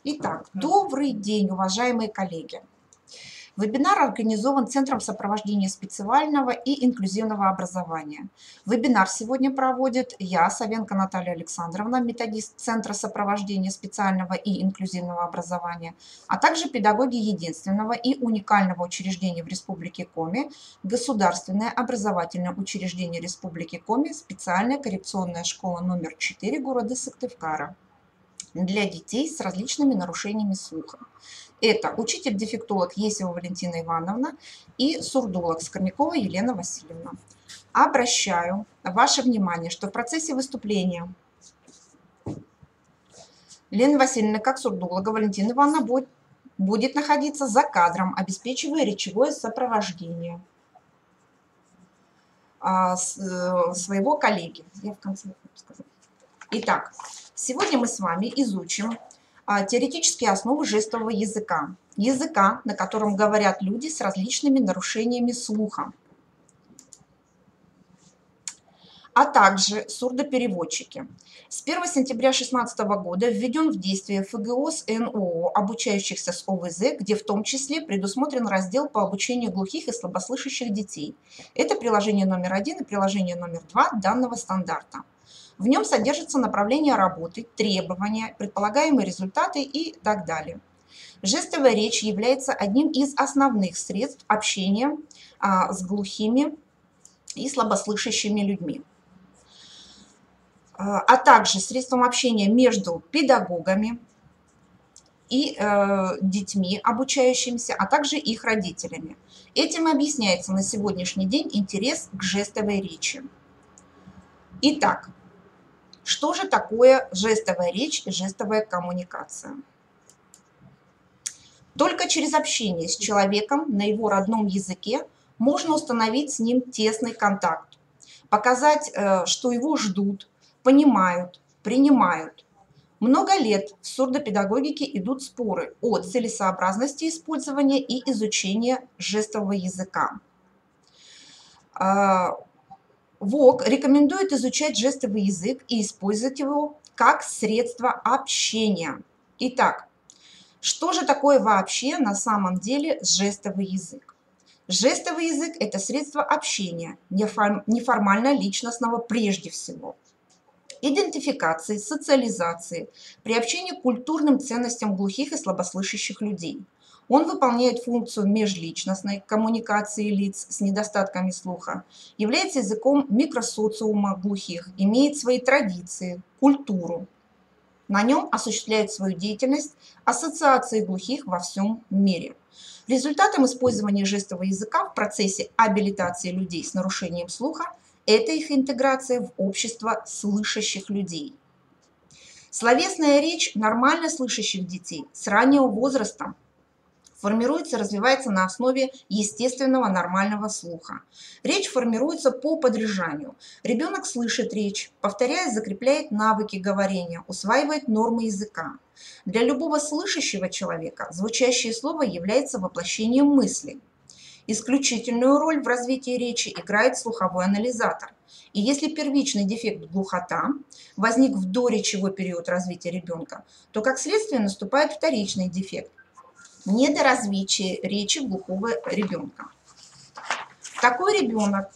Итак, добрый день, уважаемые коллеги. Вебинар организован Центром сопровождения специального и инклюзивного образования. Вебинар сегодня проводит я, Савенко Наталья Александровна, методист Центра сопровождения специального и инклюзивного образования, а также педагоги единственного и уникального учреждения в Республике Коми, Государственное образовательное учреждение Республики Коми, специальная коррекционная школа номер 4 города Сыктывкара для детей с различными нарушениями слуха. Это учитель-дефектолог Есева Валентина Ивановна и сурдолог Скорнякова Елена Васильевна. Обращаю ваше внимание, что в процессе выступления Елены Васильевны как сурдолога Валентина Ивановна будет находиться за кадром, обеспечивая речевое сопровождение своего коллеги. Я в конце скажу. Итак, сегодня мы с вами изучим теоретические основы жестового языка, на котором говорят люди с различными нарушениями слуха, а также сурдопереводчики. С 1 сентября 2016 года введен в действие ФГОС НОО обучающихся с ОВЗ, где в том числе предусмотрен раздел по обучению глухих и слабослышащих детей. Это приложение номер 1 и приложение номер 2 данного стандарта. В нем содержатся направления работы, требования, предполагаемые результаты и так далее. Жестовая речь является одним из основных средств общения с глухими и слабослышащими людьми, а также средством общения между педагогами и детьми, обучающимися, а также их родителями. Этим объясняется на сегодняшний день интерес к жестовой речи. Итак, что же такое жестовая речь и жестовая коммуникация? Только через общение с человеком на его родном языке можно установить с ним тесный контакт, показать, что его ждут, понимают, принимают. Много лет в сурдопедагогике идут споры о целесообразности использования и изучения жестового языка. ВОК рекомендует изучать жестовый язык и использовать его как средство общения. Итак, что же такое вообще на самом деле жестовый язык? Жестовый язык – это средство общения, неформально-личностного прежде всего, идентификации, социализации, приобщения к культурным ценностям глухих и слабослышащих людей. Он выполняет функцию межличностной коммуникации лиц с недостатками слуха, является языком микросоциума глухих, имеет свои традиции, культуру. На нем осуществляют свою деятельность ассоциации глухих во всем мире. Результатом использования жестового языка в процессе абилитации людей с нарушением слуха – это их интеграция в общество слышащих людей. Словесная речь нормально слышащих детей с раннего возраста формируется и развивается на основе естественного нормального слуха. Речь формируется по подряжанию. Ребенок слышит речь, повторяя, закрепляет навыки говорения, усваивает нормы языка. Для любого слышащего человека звучащее слово является воплощением мысли. Исключительную роль в развитии речи играет слуховой анализатор. И если первичный дефект глухота возник в доречевой период развития ребенка, то как следствие наступает вторичный дефект – недоразвитие речи глухого ребенка. Такой ребенок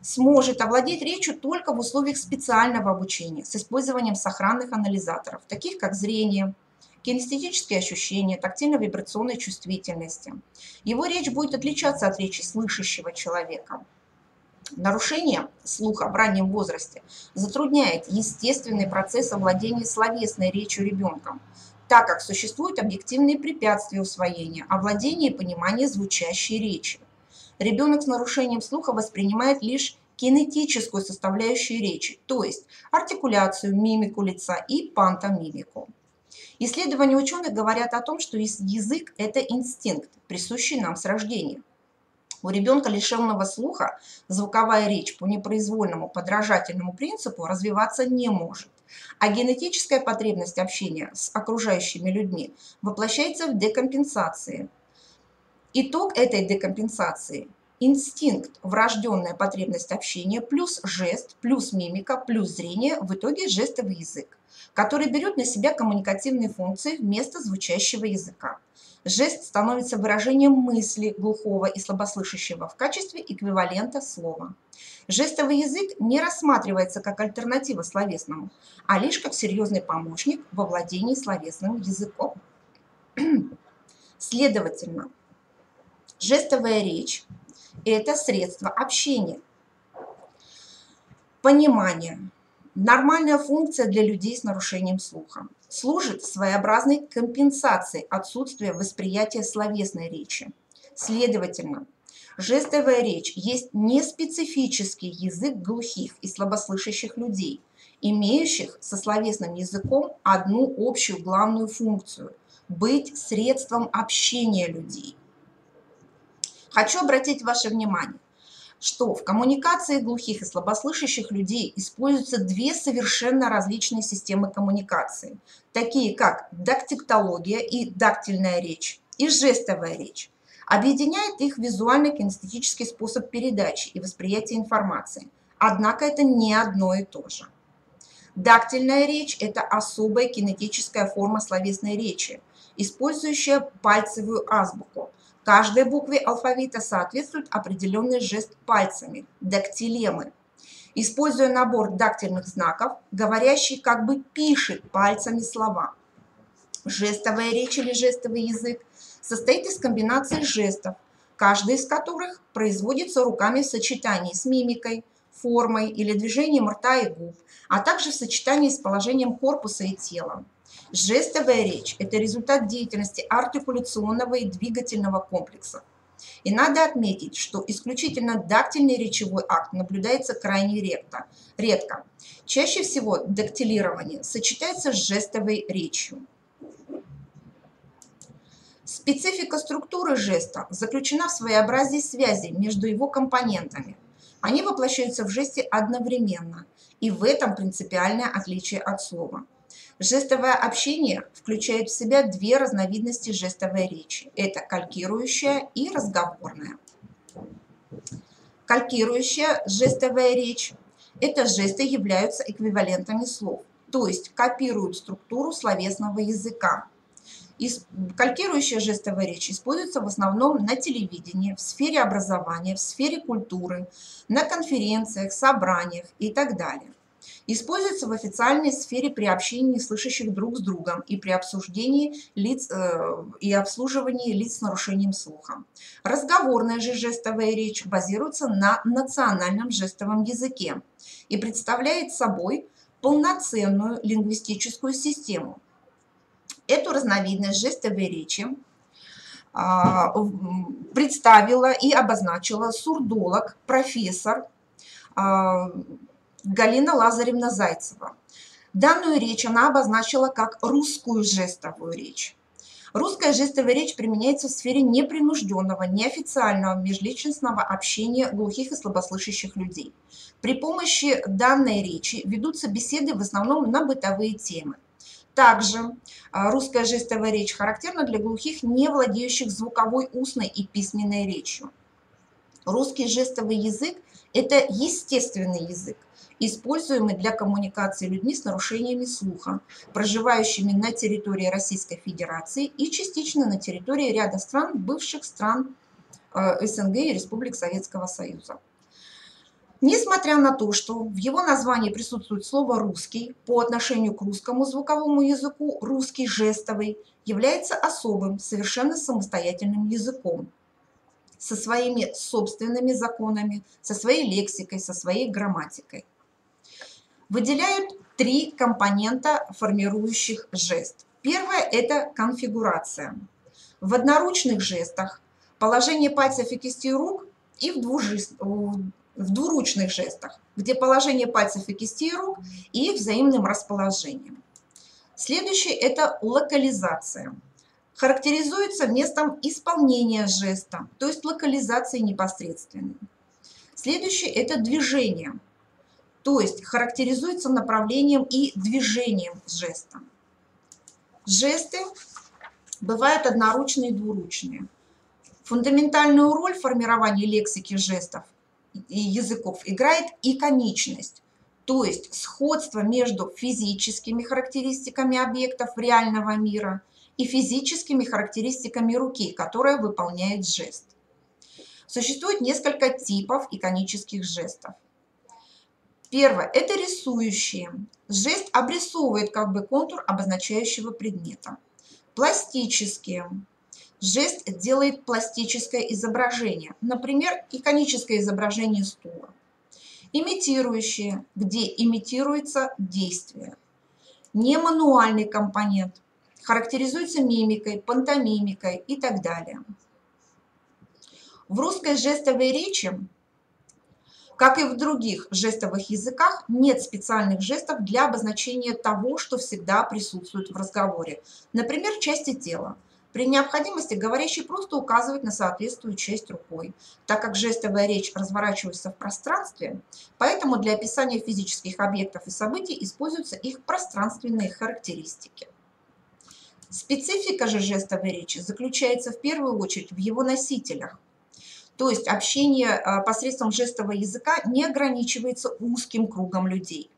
сможет овладеть речью только в условиях специального обучения с использованием сохранных анализаторов, таких как зрение, кинестетические ощущения, тактильно-вибрационной чувствительности. Его речь будет отличаться от речи слышащего человека. Нарушение слуха в раннем возрасте затрудняет естественный процесс овладения словесной речью ребенком, так как существуют объективные препятствия усвоения, овладения и понимания звучащей речи. Ребенок с нарушением слуха воспринимает лишь кинетическую составляющую речи, то есть артикуляцию, мимику лица и пантомимику. Исследования ученых говорят о том, что язык – это инстинкт, присущий нам с рождения. У ребенка, лишенного слуха, звуковая речь по непроизвольному подражательному принципу развиваться не может, а генетическая потребность общения с окружающими людьми воплощается в декомпенсации. Итог этой декомпенсации инстинкт, врожденная потребность общения, плюс жест, плюс мимика, плюс зрение, в итоге жестовый язык, который берет на себя коммуникативные функции вместо звучащего языка. Жест становится выражением мысли глухого и слабослышащего в качестве эквивалента слова. Жестовый язык не рассматривается как альтернатива словесному, а лишь как серьезный помощник во владении словесным языком. Следовательно, жестовая речь – это средство общения, понимания, нормальная функция для людей с нарушением слуха, служит своеобразной компенсацией отсутствия восприятия словесной речи. Следовательно, жестовая речь есть неспецифический язык глухих и слабослышащих людей, имеющих со словесным языком одну общую главную функцию – быть средством общения людей. Хочу обратить ваше внимание, что в коммуникации глухих и слабослышащих людей используются две совершенно различные системы коммуникации, такие как дактилология и дактильная речь, и жестовая речь. Объединяет их визуально-кинестетический способ передачи и восприятия информации, однако это не одно и то же. Дактильная речь – это особая кинетическая форма словесной речи, использующая пальцевую азбуку. Каждой букве алфавита соответствует определенный жест пальцами – дактилемы. Используя набор дактильных знаков, говорящий как бы пишет пальцами слова. Жестовая речь или жестовый язык состоит из комбинации жестов, каждый из которых производится руками в сочетании с мимикой, формой или движением рта и губ, а также в сочетании с положением корпуса и тела. Жестовая речь – это результат деятельности артикуляционного и двигательного комплекса. И надо отметить, что исключительно дактильный речевой акт наблюдается крайне редко. Чаще всего дактилирование сочетается с жестовой речью. Специфика структуры жеста заключена в своеобразии связи между его компонентами. Они воплощаются в жесте одновременно, и в этом принципиальное отличие от слова. Жестовое общение включает в себя две разновидности жестовой речи. Это калькирующая и разговорная. Калькирующая жестовая речь – это жесты являются эквивалентами слов, то есть копируют структуру словесного языка. Калькирующая жестовая речь используется в основном на телевидении, в сфере образования, в сфере культуры, на конференциях, собраниях и так далее. Используется в официальной сфере при общении слышащих друг с другом и при обсуждении лиц и обслуживании лиц с нарушением слуха. Разговорная же жестовая речь базируется на национальном жестовом языке и представляет собой полноценную лингвистическую систему. Эту разновидность жестовой речи представила и обозначила сурдолог, профессор Галина Лазаревна Зайцева. Данную речь она обозначила как русскую жестовую речь. Русская жестовая речь применяется в сфере непринужденного, неофициального межличностного общения глухих и слабослышащих людей. При помощи данной речи ведутся беседы в основном на бытовые темы. Также русская жестовая речь характерна для глухих, не владеющих звуковой устной и письменной речью. Русский жестовый язык – это естественный язык, используемый для коммуникации людьми с нарушениями слуха, проживающими на территории Российской Федерации и частично на территории ряда стран, бывших стран СНГ и Республик Советского Союза. Несмотря на то, что в его названии присутствует слово «русский», по отношению к русскому звуковому языку русский жестовый является особым, совершенно самостоятельным языком, со своими собственными законами, со своей лексикой, со своей грамматикой. Выделяют три компонента, формирующих жест. Первое – это конфигурация. В одноручных жестах положение пальцев и кистей рук и в двуручных жестах, где положение пальцев и кистей рук и взаимным расположением. Следующее – это локализация. Характеризуется местом исполнения жеста, то есть локализацией непосредственной. Следующее – это движение, то есть характеризуется направлением и движением жеста. Жесты бывают одноручные и двуручные. Фундаментальную роль в формировании лексики жестов и языков играет иконичность, то есть сходство между физическими характеристиками объектов реального мира и физическими характеристиками руки, которая выполняет жест. Существует несколько типов иконических жестов. Первое – это рисующие. Жест обрисовывает как бы контур обозначающего предмета. Пластические. Жест делает пластическое изображение, например, иконическое изображение стула. Имитирующие, где имитируется действие. Немануальный компонент характеризуется мимикой, пантомимикой и так далее. В русской жестовой речи, как и в других жестовых языках, нет специальных жестов для обозначения того, что всегда присутствует в разговоре. Например, части тела. При необходимости говорящий просто указывает на соответствующую часть рукой, так как жестовая речь разворачивается в пространстве, поэтому для описания физических объектов и событий используются их пространственные характеристики. Специфика же жестовой речи заключается в первую очередь в его носителях. То есть общение посредством жестового языка не ограничивается узким кругом людей.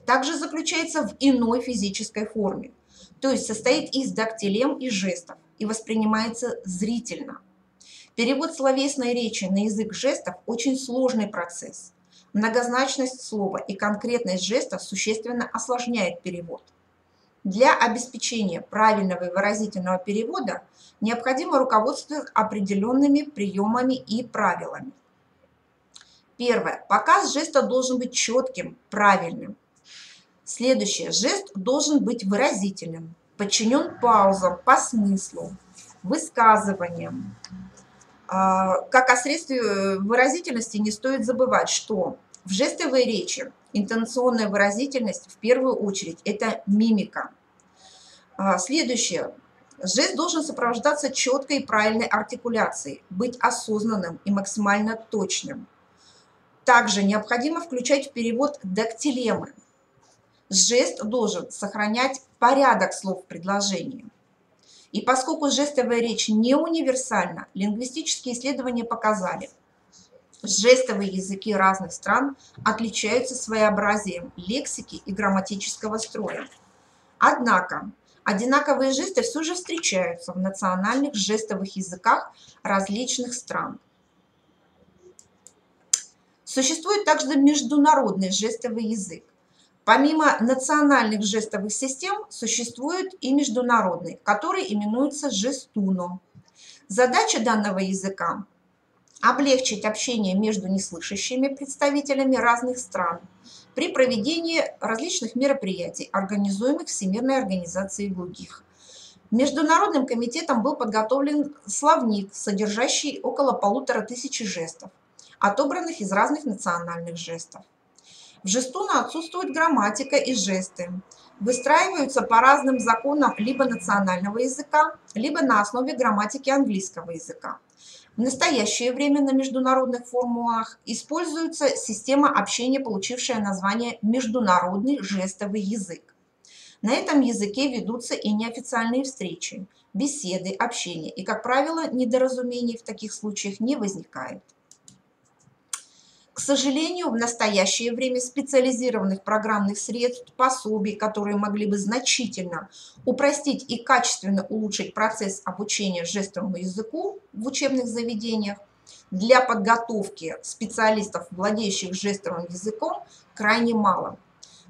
Также заключается в иной физической форме, то есть состоит из дактилем и жестов и воспринимается зрительно. Перевод словесной речи на язык жестов – очень сложный процесс. Многозначность слова и конкретность жеста существенно осложняет перевод. Для обеспечения правильного и выразительного перевода необходимо руководствоваться определенными приемами и правилами. Первое. Показ жеста должен быть четким, правильным. Следующее. Жест должен быть выразительным, подчинен паузам по смыслу, высказываниям. Как о средстве выразительности не стоит забывать, что в жестовой речи интонационная выразительность в первую очередь – это мимика. Следующее. Жест должен сопровождаться четкой и правильной артикуляцией, быть осознанным и максимально точным. Также необходимо включать в перевод дактилемы. Жест должен сохранять порядок слов в предложении. И поскольку жестовая речь не универсальна, лингвистические исследования показали, жестовые языки разных стран отличаются своеобразием лексики и грамматического строя. Однако одинаковые жесты все же встречаются в национальных жестовых языках различных стран. Существует также международный жестовый язык. Помимо национальных жестовых систем существует и международный, который именуется жестуно. Задача данного языка – облегчить общение между неслышащими представителями разных стран при проведении различных мероприятий, организуемых Всемирной организацией глухих. Международным комитетом был подготовлен словник, содержащий около 1500 жестов, отобранных из разных национальных жестов. В жестуно отсутствует грамматика и жесты, выстраиваются по разным законам либо национального языка, либо на основе грамматики английского языка. В настоящее время на международных формулах используется система общения, получившая название «Международный жестовый язык». На этом языке ведутся и неофициальные встречи, беседы, общение, и, как правило, недоразумений в таких случаях не возникает. К сожалению, в настоящее время специализированных программных средств, пособий, которые могли бы значительно упростить и качественно улучшить процесс обучения жестовому языку в учебных заведениях, для подготовки специалистов, владеющих жестовым языком, крайне мало.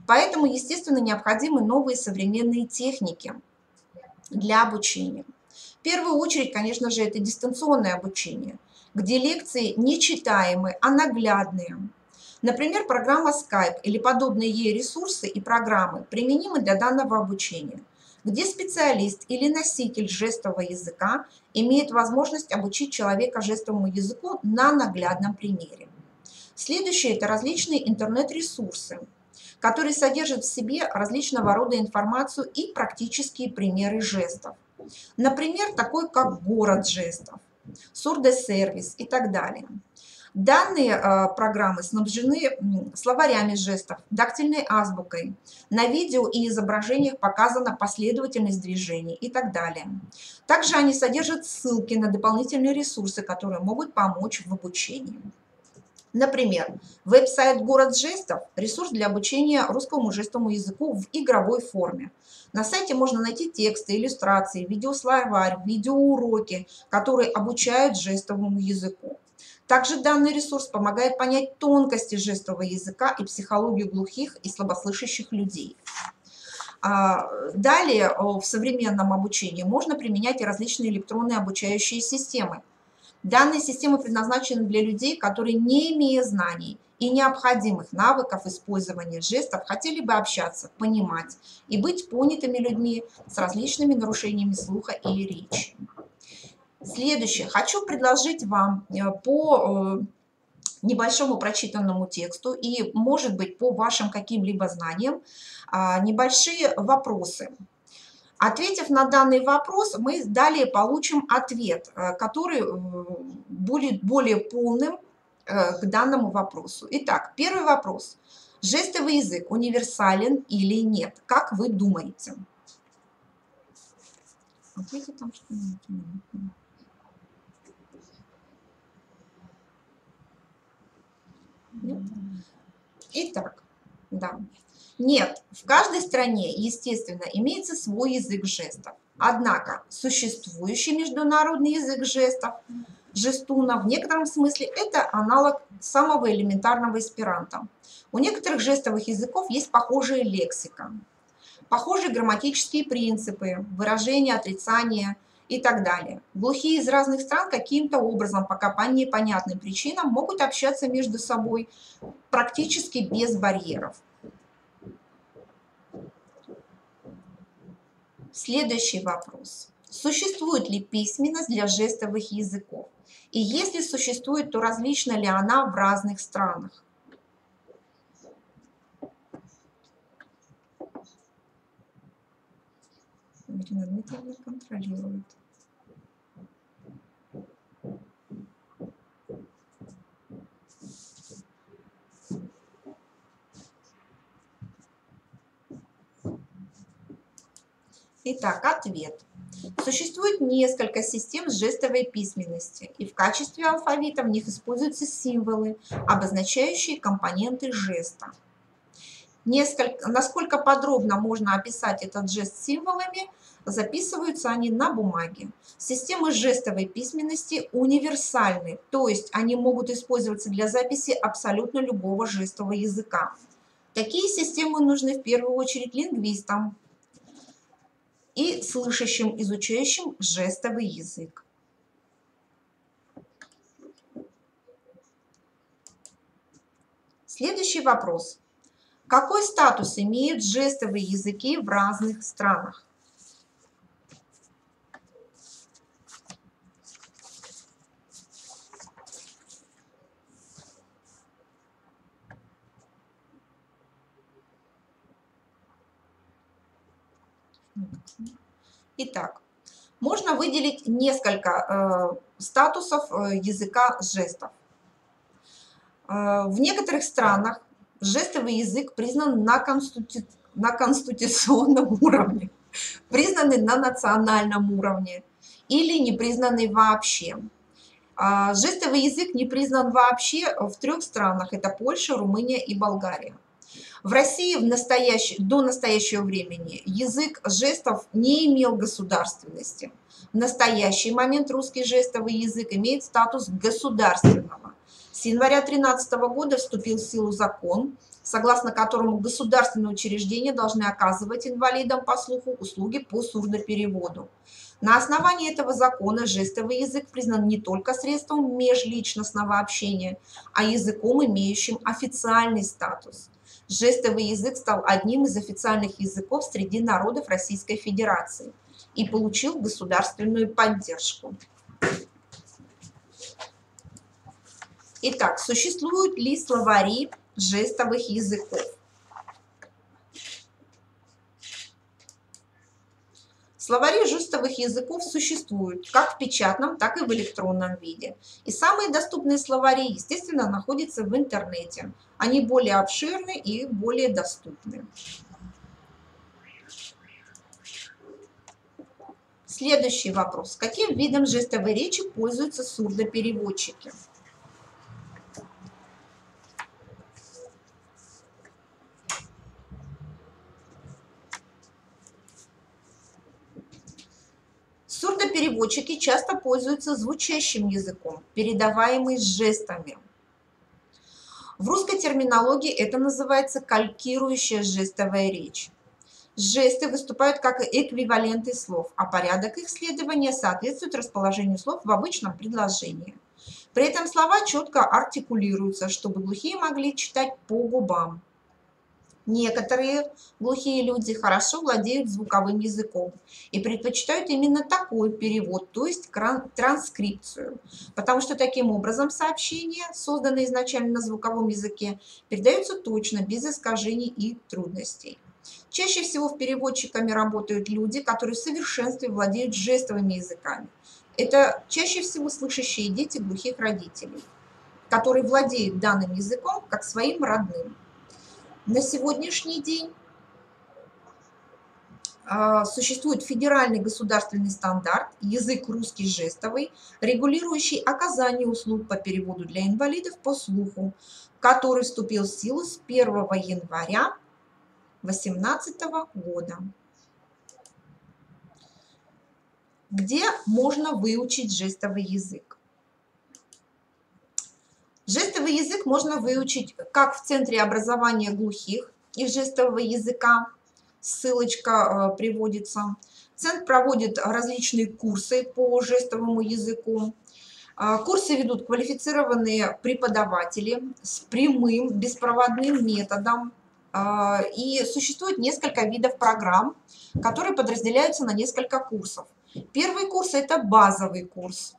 Поэтому, естественно, необходимы новые современные техники для обучения. В первую очередь, конечно же, это дистанционное обучение, где лекции не читаемые, а наглядные. Например, программа Skype или подобные ей ресурсы и программы применимы для данного обучения, где специалист или носитель жестового языка имеет возможность обучить человека жестовому языку на наглядном примере. Следующее – это различные интернет-ресурсы, которые содержат в себе различного рода информацию и практические примеры жестов. Например, такой как город жестов, сурдосервис и так далее. Данные программы снабжены словарями жестов, дактильной азбукой. На видео и изображениях показана последовательность движений и так далее. Также они содержат ссылки на дополнительные ресурсы, которые могут помочь в обучении. Например, веб-сайт «Город жестов» – ресурс для обучения русскому жестовому языку в игровой форме. На сайте можно найти тексты, иллюстрации, видеословарь, видеоуроки, которые обучают жестовому языку. Также данный ресурс помогает понять тонкости жестового языка и психологию глухих и слабослышащих людей. Далее в современном обучении можно применять и различные электронные обучающие системы. Данные системы предназначены для людей, которые, не имея знаний и необходимых навыков использования жестов, хотели бы общаться, понимать и быть понятыми людьми с различными нарушениями слуха и речи. Следующее. Хочу предложить вам по небольшому прочитанному тексту и, может быть, по вашим каким-либо знаниям небольшие вопросы. Ответив на данный вопрос, мы далее получим ответ, который будет более полным к данному вопросу. Итак, первый вопрос. Жестовый язык универсален или нет? Как вы думаете? Ответьте там что-нибудь. Нет? Итак, да. Нет, в каждой стране, естественно, имеется свой язык жестов. Однако существующий международный язык жестов, жестуна, в некотором смысле это аналог самого элементарного эсперанто. У некоторых жестовых языков есть похожая лексика, похожие грамматические принципы, выражения, отрицания и так далее. Глухие из разных стран каким-то образом, пока по непонятным причинам, могут общаться между собой практически без барьеров. Следующий вопрос. Существует ли письменность для жестовых языков? И если существует, то различна ли она в разных странах? Ирина Дмитриевна контролирует. Итак, ответ. Существует несколько систем жестовой письменности, и в качестве алфавита в них используются символы, обозначающие компоненты жеста. Насколько подробно можно описать этот жест символами, записываются они на бумаге. Системы жестовой письменности универсальны, то есть они могут использоваться для записи абсолютно любого жестового языка. Такие системы нужны в первую очередь лингвистам и слышащим, изучающим жестовый язык. Следующий вопрос. Какой статус имеют жестовые языки в разных странах? Итак, можно выделить несколько статусов языка жестов. В некоторых странах жестовый язык признан на конституционном уровне, признанный на национальном уровне или не признанный вообще. Жестовый язык не признан вообще в 3 странах – это Польша, Румыния и Болгария. В России до настоящего времени язык жестов не имел государственности. В настоящий момент русский жестовый язык имеет статус государственного. С января 2013 года вступил в силу закон, согласно которому государственные учреждения должны оказывать инвалидам по слуху услуги по сурдопереводу. На основании этого закона жестовый язык признан не только средством межличностного общения, а языком, имеющим официальный статус. Жестовый язык стал одним из официальных языков среди народов Российской Федерации и получил государственную поддержку. Итак, существуют ли словари жестовых языков? Словари жестовых языков существуют как в печатном, так и в электронном виде. И самые доступные словари, естественно, находятся в интернете. Они более обширны и более доступны. Следующий вопрос. Каким видом жестовой речи пользуются сурдопереводчики? Сурдопереводчики часто пользуются звучащим языком, передаваемый жестами. В русской терминологии это называется калькирующая жестовая речь. Жесты выступают как эквиваленты слов, а порядок их следования соответствует расположению слов в обычном предложении. При этом слова четко артикулируются, чтобы глухие могли читать по губам. Некоторые глухие люди хорошо владеют звуковым языком и предпочитают именно такой перевод, то есть транскрипцию, потому что таким образом сообщения, созданные изначально на звуковом языке, передаются точно, без искажений и трудностей. Чаще всего переводчиками работают люди, которые в совершенстве владеют жестовыми языками. Это чаще всего слышащие дети глухих родителей, которые владеют данным языком как своим родным. На сегодняшний день существует федеральный государственный стандарт «Язык русский жестовый», регулирующий оказание услуг по переводу для инвалидов по слуху, который вступил в силу с 1 января 2018 года. Где можно выучить жестовый язык? Жестовый язык можно выучить как в Центре образования глухих и жестового языка, ссылочка приводится. Центр проводит различные курсы по жестовому языку. Курсы ведут квалифицированные преподаватели с прямым беспроводным методом. И существует несколько видов программ, которые подразделяются на несколько курсов. Первый курс – это базовый курс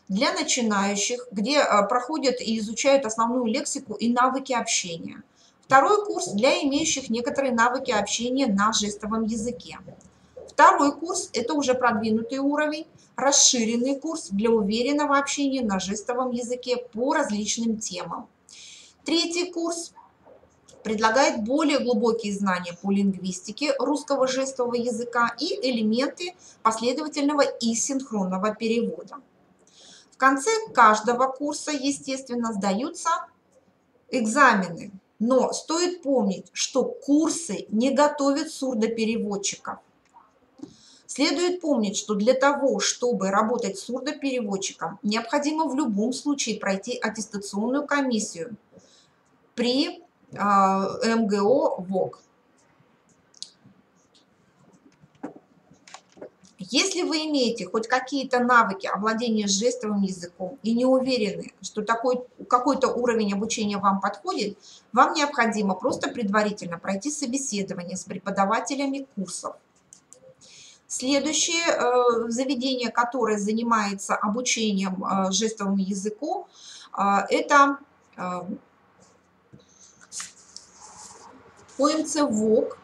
для начинающих, где проходят и изучают основную лексику и навыки общения. Второй курс для имеющих некоторые навыки общения на жестовом языке. Второй курс – это уже продвинутый уровень, расширенный курс для уверенного общения на жестовом языке по различным темам. Третий курс предлагает более глубокие знания по лингвистике русского жестового языка и элементы последовательного и синхронного перевода. В конце каждого курса, естественно, сдаются экзамены, но стоит помнить, что курсы не готовят сурдопереводчиков. Следует помнить, что для того, чтобы работать сурдопереводчиком, необходимо в любом случае пройти аттестационную комиссию при МГО ВОК. Если вы имеете хоть какие-то навыки овладения жестовым языком и не уверены, что какой-то уровень обучения вам подходит, вам необходимо просто предварительно пройти собеседование с преподавателями курсов. Следующее заведение, которое занимается обучением жестовому языку, это ОМЦ ВОК,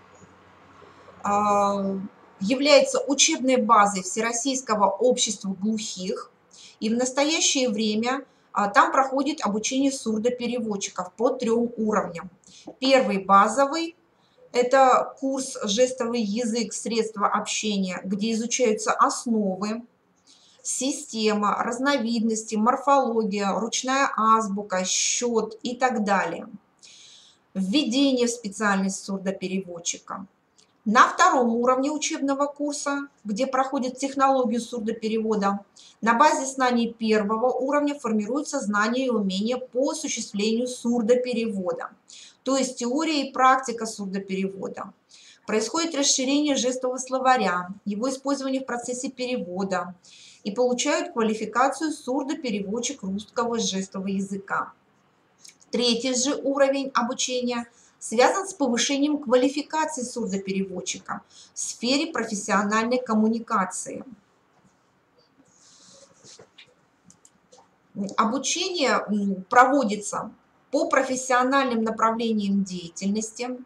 является учебной базой Всероссийского общества глухих, и в настоящее время там проходит обучение сурдопереводчиков по 3 уровням. Первый базовый – это курс «Жестовый язык. Средства общения», где изучаются основы, система, разновидности, морфология, ручная азбука, счет и так далее. Введение в специальность сурдопереводчика. На втором уровне учебного курса, где проходит технологию сурдоперевода, на базе знаний первого уровня формируются знания и умения по осуществлению сурдоперевода, то есть теория и практика сурдоперевода. Происходит расширение жестового словаря, его использование в процессе перевода, и получают квалификацию сурдопереводчик русского жестового языка. Третий же уровень обучения связан с повышением квалификации сурдопереводчика в сфере профессиональной коммуникации. Обучение проводится по профессиональным направлениям деятельности,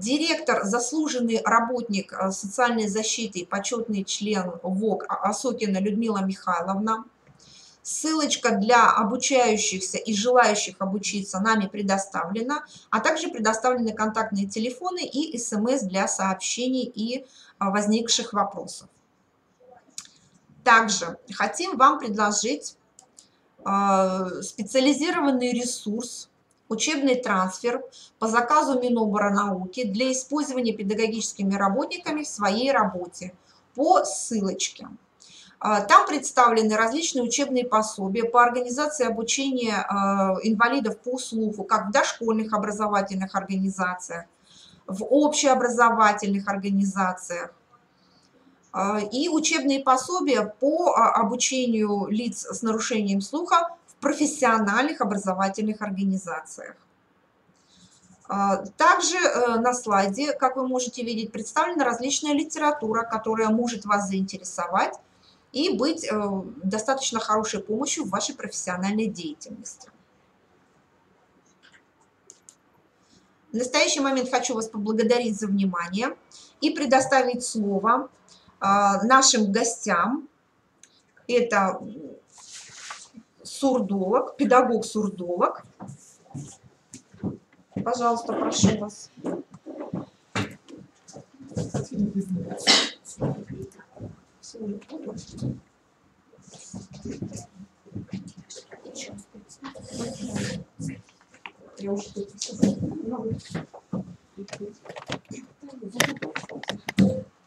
директор, заслуженный работник социальной защиты и почетный член ВОК Осокина Людмила Михайловна. Ссылочка для обучающихся и желающих обучиться нами предоставлена, а также предоставлены контактные телефоны и СМС для сообщений и возникших вопросов. Также хотим вам предложить специализированный ресурс «Учебный трансфер» по заказу Миноборнауки для использования педагогическими работниками в своей работе по ссылочке. Там представлены различные учебные пособия по организации обучения инвалидов по слуху, как в дошкольных образовательных организациях, в общеобразовательных организациях, и учебные пособия по обучению лиц с нарушением слуха в профессиональных образовательных организациях. Также на слайде, как вы можете видеть, представлена различная литература, которая может вас заинтересовать и быть достаточно хорошей помощью в вашей профессиональной деятельности. В настоящий момент хочу вас поблагодарить за внимание и предоставить слово нашим гостям. Это сурдолог, педагог-сурдолог. Пожалуйста, прошу вас.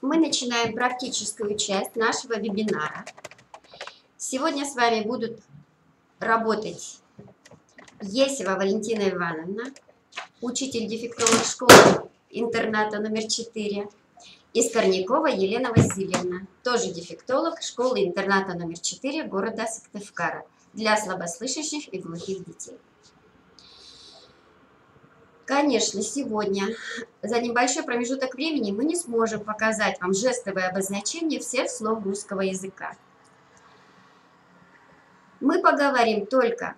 Мы начинаем практическую часть нашего вебинара. Сегодня с вами будут работать Есева Валентина Ивановна, учитель-дефектолог школы-интерната номер 4, и Скорнякова Елена Васильевна, тоже дефектолог школы-интерната номер 4 города Сыктывкара для слабослышащих и глухих детей. Конечно, сегодня за небольшой промежуток времени мы не сможем показать вам жестовое обозначение всех слов русского языка. Мы поговорим только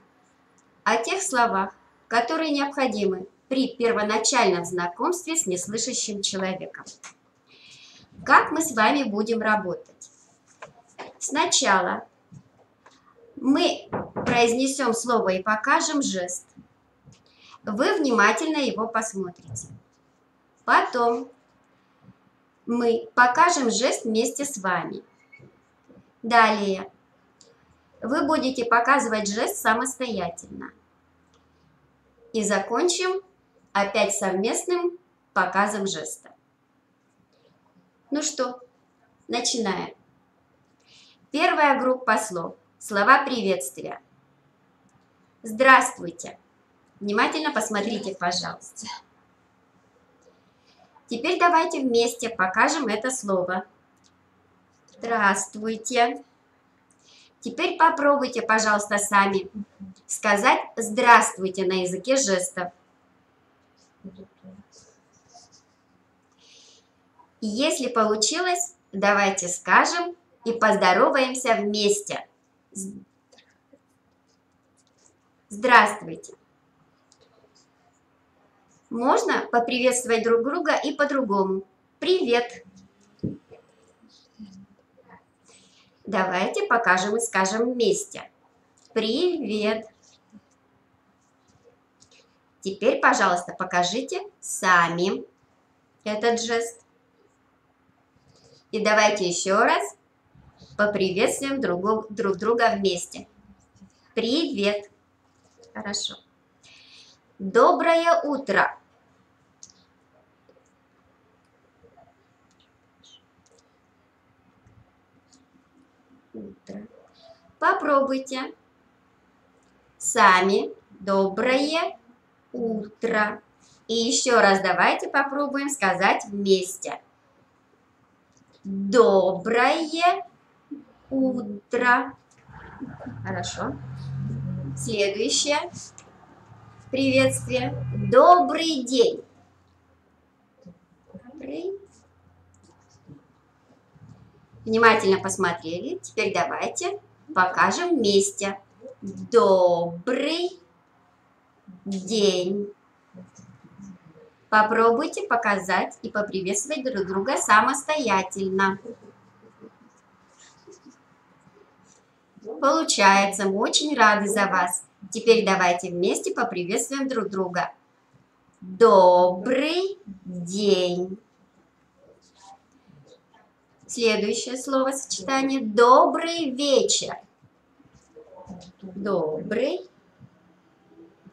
о тех словах, которые необходимы при первоначальном знакомстве с неслышащим человеком. Как мы с вами будем работать? Сначала мы произнесем слово и покажем жест. Вы внимательно его посмотрите. Потом мы покажем жест вместе с вами. Далее вы будете показывать жест самостоятельно. И закончим опять совместным показом жеста. Ну что, начинаем. Первая группа слов. Слова приветствия. Здравствуйте. Внимательно посмотрите, пожалуйста. Теперь давайте вместе покажем это слово. Здравствуйте. Теперь попробуйте, пожалуйста, сами сказать «здравствуйте» на языке жестов. И если получилось, давайте скажем и поздороваемся вместе. Здравствуйте. Можно поприветствовать друг друга и по-другому. Привет. Давайте покажем и скажем вместе. Привет. Теперь, пожалуйста, покажите сами этот жест. И давайте еще раз поприветствуем друг друга вместе. Привет. Хорошо. Доброе утро. Утро. Попробуйте. Сами. Доброе утро. И еще раз давайте попробуем сказать вместе. Доброе утро. Хорошо. Следующее приветствие. Добрый день. Добрый. Внимательно посмотрели. Теперь давайте покажем вместе. Добрый день. Попробуйте показать и поприветствовать друг друга самостоятельно. Получается, мы очень рады за вас. Теперь давайте вместе поприветствуем друг друга. Добрый день. Следующее словосочетание. Добрый вечер. Добрый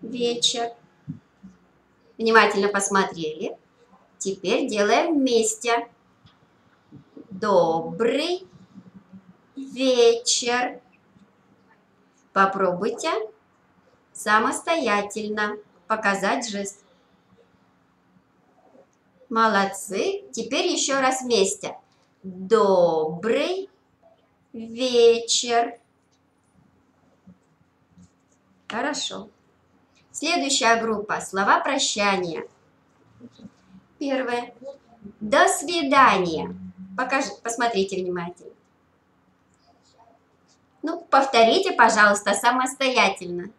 вечер. Внимательно посмотрели. Теперь делаем вместе. Добрый вечер. Попробуйте самостоятельно показать жест. Молодцы. Теперь еще раз вместе. Добрый вечер. Хорошо. Следующая группа. Слова прощания. Первое. До свидания. Посмотрите внимательно. Ну, повторите, пожалуйста, самостоятельно.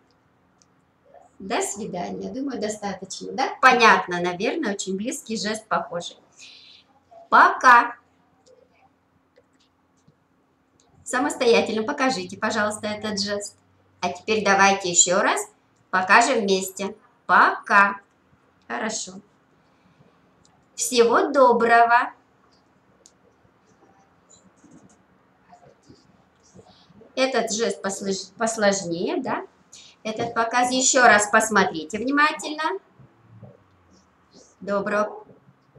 До свидания. Думаю, достаточно, да? Понятно, наверное, очень близкий жест, похожий. Пока. Самостоятельно покажите, пожалуйста, этот жест. А теперь давайте еще раз покажем вместе. Пока. Хорошо. Всего доброго. Этот жест посложнее, да? Этот показ еще раз посмотрите внимательно. Доброго.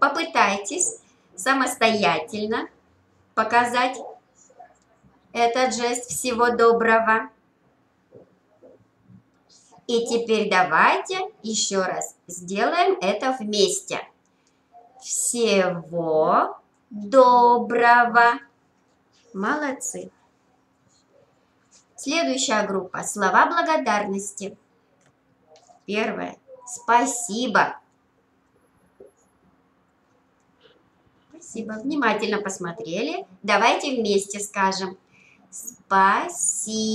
Попытайтесь самостоятельно показать этот жест всего доброго. И теперь давайте еще раз сделаем это вместе. Всего доброго. Молодцы. Следующая группа. Слова благодарности. Первое. Спасибо. Спасибо. Внимательно посмотрели. Давайте вместе скажем. Спасибо.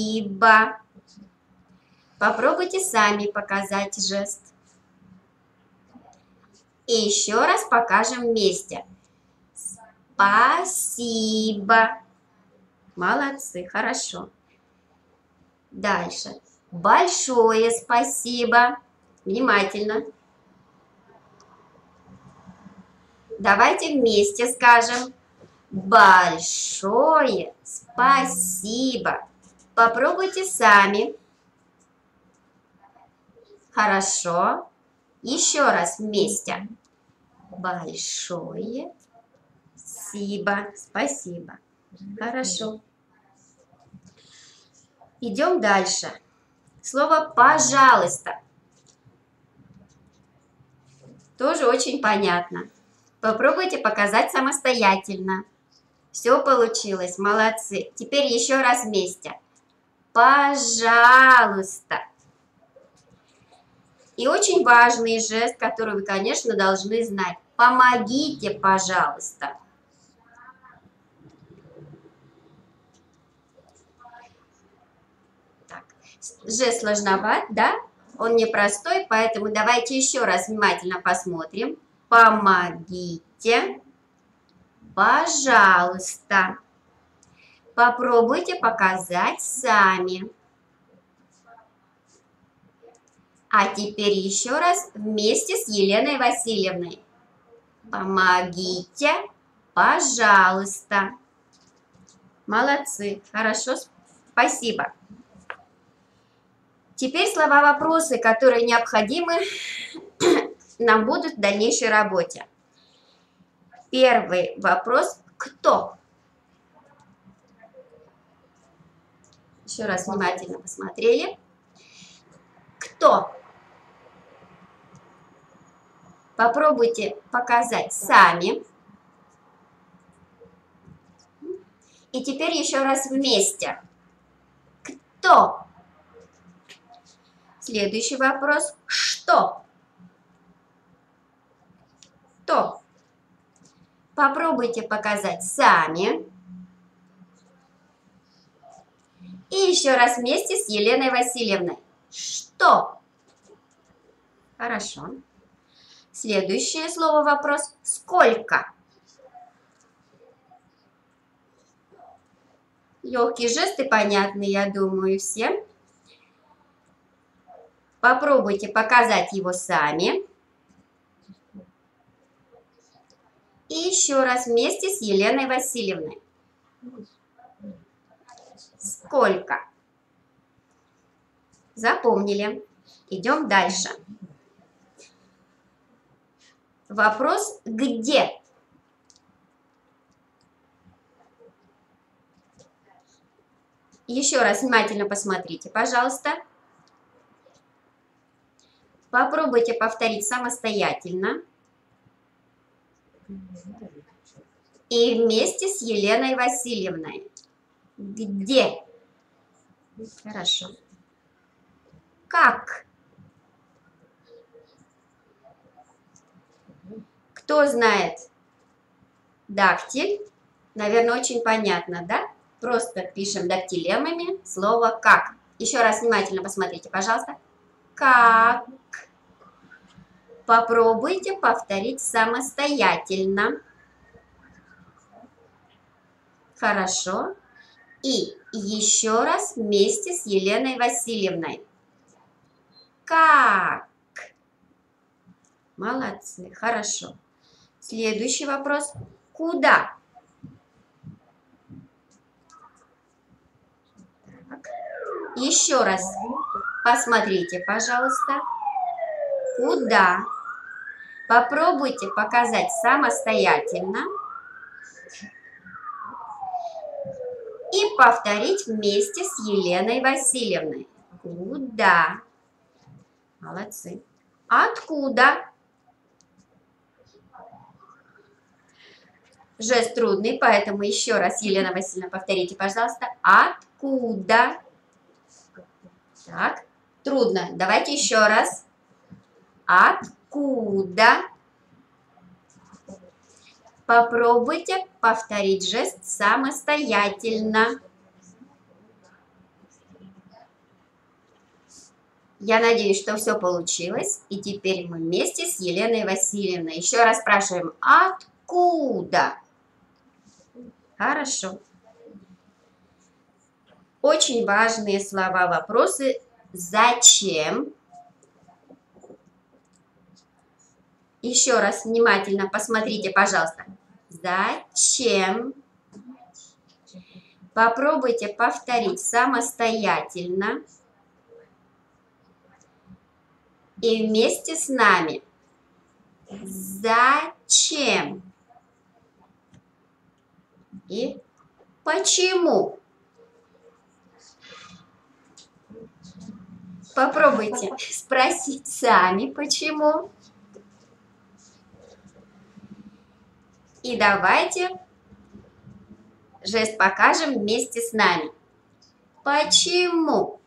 Попробуйте сами показать жест. И еще раз покажем вместе. Спасибо. Молодцы, хорошо. Дальше. Большое спасибо. Внимательно. Давайте вместе скажем. Большое спасибо. Попробуйте сами. Хорошо. Еще раз вместе. Большое спасибо. Спасибо. Хорошо. Идем дальше. Слово «пожалуйста». Тоже очень понятно. Попробуйте показать самостоятельно. Все получилось. Молодцы. Теперь еще раз вместе. Пожалуйста. И очень важный жест, который вы, конечно, должны знать. Помогите, пожалуйста. Так. Жест сложноват, да? Он непростой, поэтому давайте еще раз внимательно посмотрим. Помогите, пожалуйста. Попробуйте показать сами. А теперь еще раз вместе с Еленой Васильевной. Помогите, пожалуйста. Молодцы, хорошо, спасибо. Теперь слова-вопросы, которые необходимы нам будут в дальнейшей работе. Первый вопрос – кто? Еще раз внимательно посмотрели. Кто? Попробуйте показать сами. И теперь еще раз вместе. Кто? Следующий вопрос. Что? Кто? Попробуйте показать сами. И еще раз вместе с Еленой Васильевной. Что? Хорошо. Следующее слово вопрос. Сколько? Легкие жесты понятны, я думаю, всем. Попробуйте показать его сами. И еще раз вместе с Еленой Васильевной. Сколько? Запомнили. Идем дальше. Вопрос где? Еще раз внимательно посмотрите, пожалуйста. Попробуйте повторить самостоятельно. И вместе с Еленой Васильевной. Где? Хорошо. Как? Кто знает дактиль? Наверное, очень понятно, да? Просто пишем дактилемами слово «как». Еще раз внимательно посмотрите, пожалуйста. Как? Попробуйте повторить самостоятельно. Хорошо. И еще раз вместе с Еленой Васильевной. Как? Молодцы, хорошо. Следующий вопрос. Куда? Так. Еще раз посмотрите, пожалуйста. Куда? Попробуйте показать самостоятельно. И повторить вместе с Еленой Васильевной. Куда? Молодцы. Откуда? Жест трудный, поэтому еще раз, Елена Васильевна, повторите, пожалуйста. Откуда? Так, трудно. Давайте еще раз. Откуда? Попробуйте повторить жест самостоятельно. Я надеюсь, что все получилось. И теперь мы вместе с Еленой Васильевной. Еще раз спрашиваем, откуда? Хорошо. Очень важные слова, вопросы. Зачем? Еще раз внимательно посмотрите, пожалуйста. Зачем? Попробуйте повторить самостоятельно. И вместе с нами. Зачем? И почему? Попробуйте спросить сами, почему. И давайте жест покажем вместе с нами. Почему?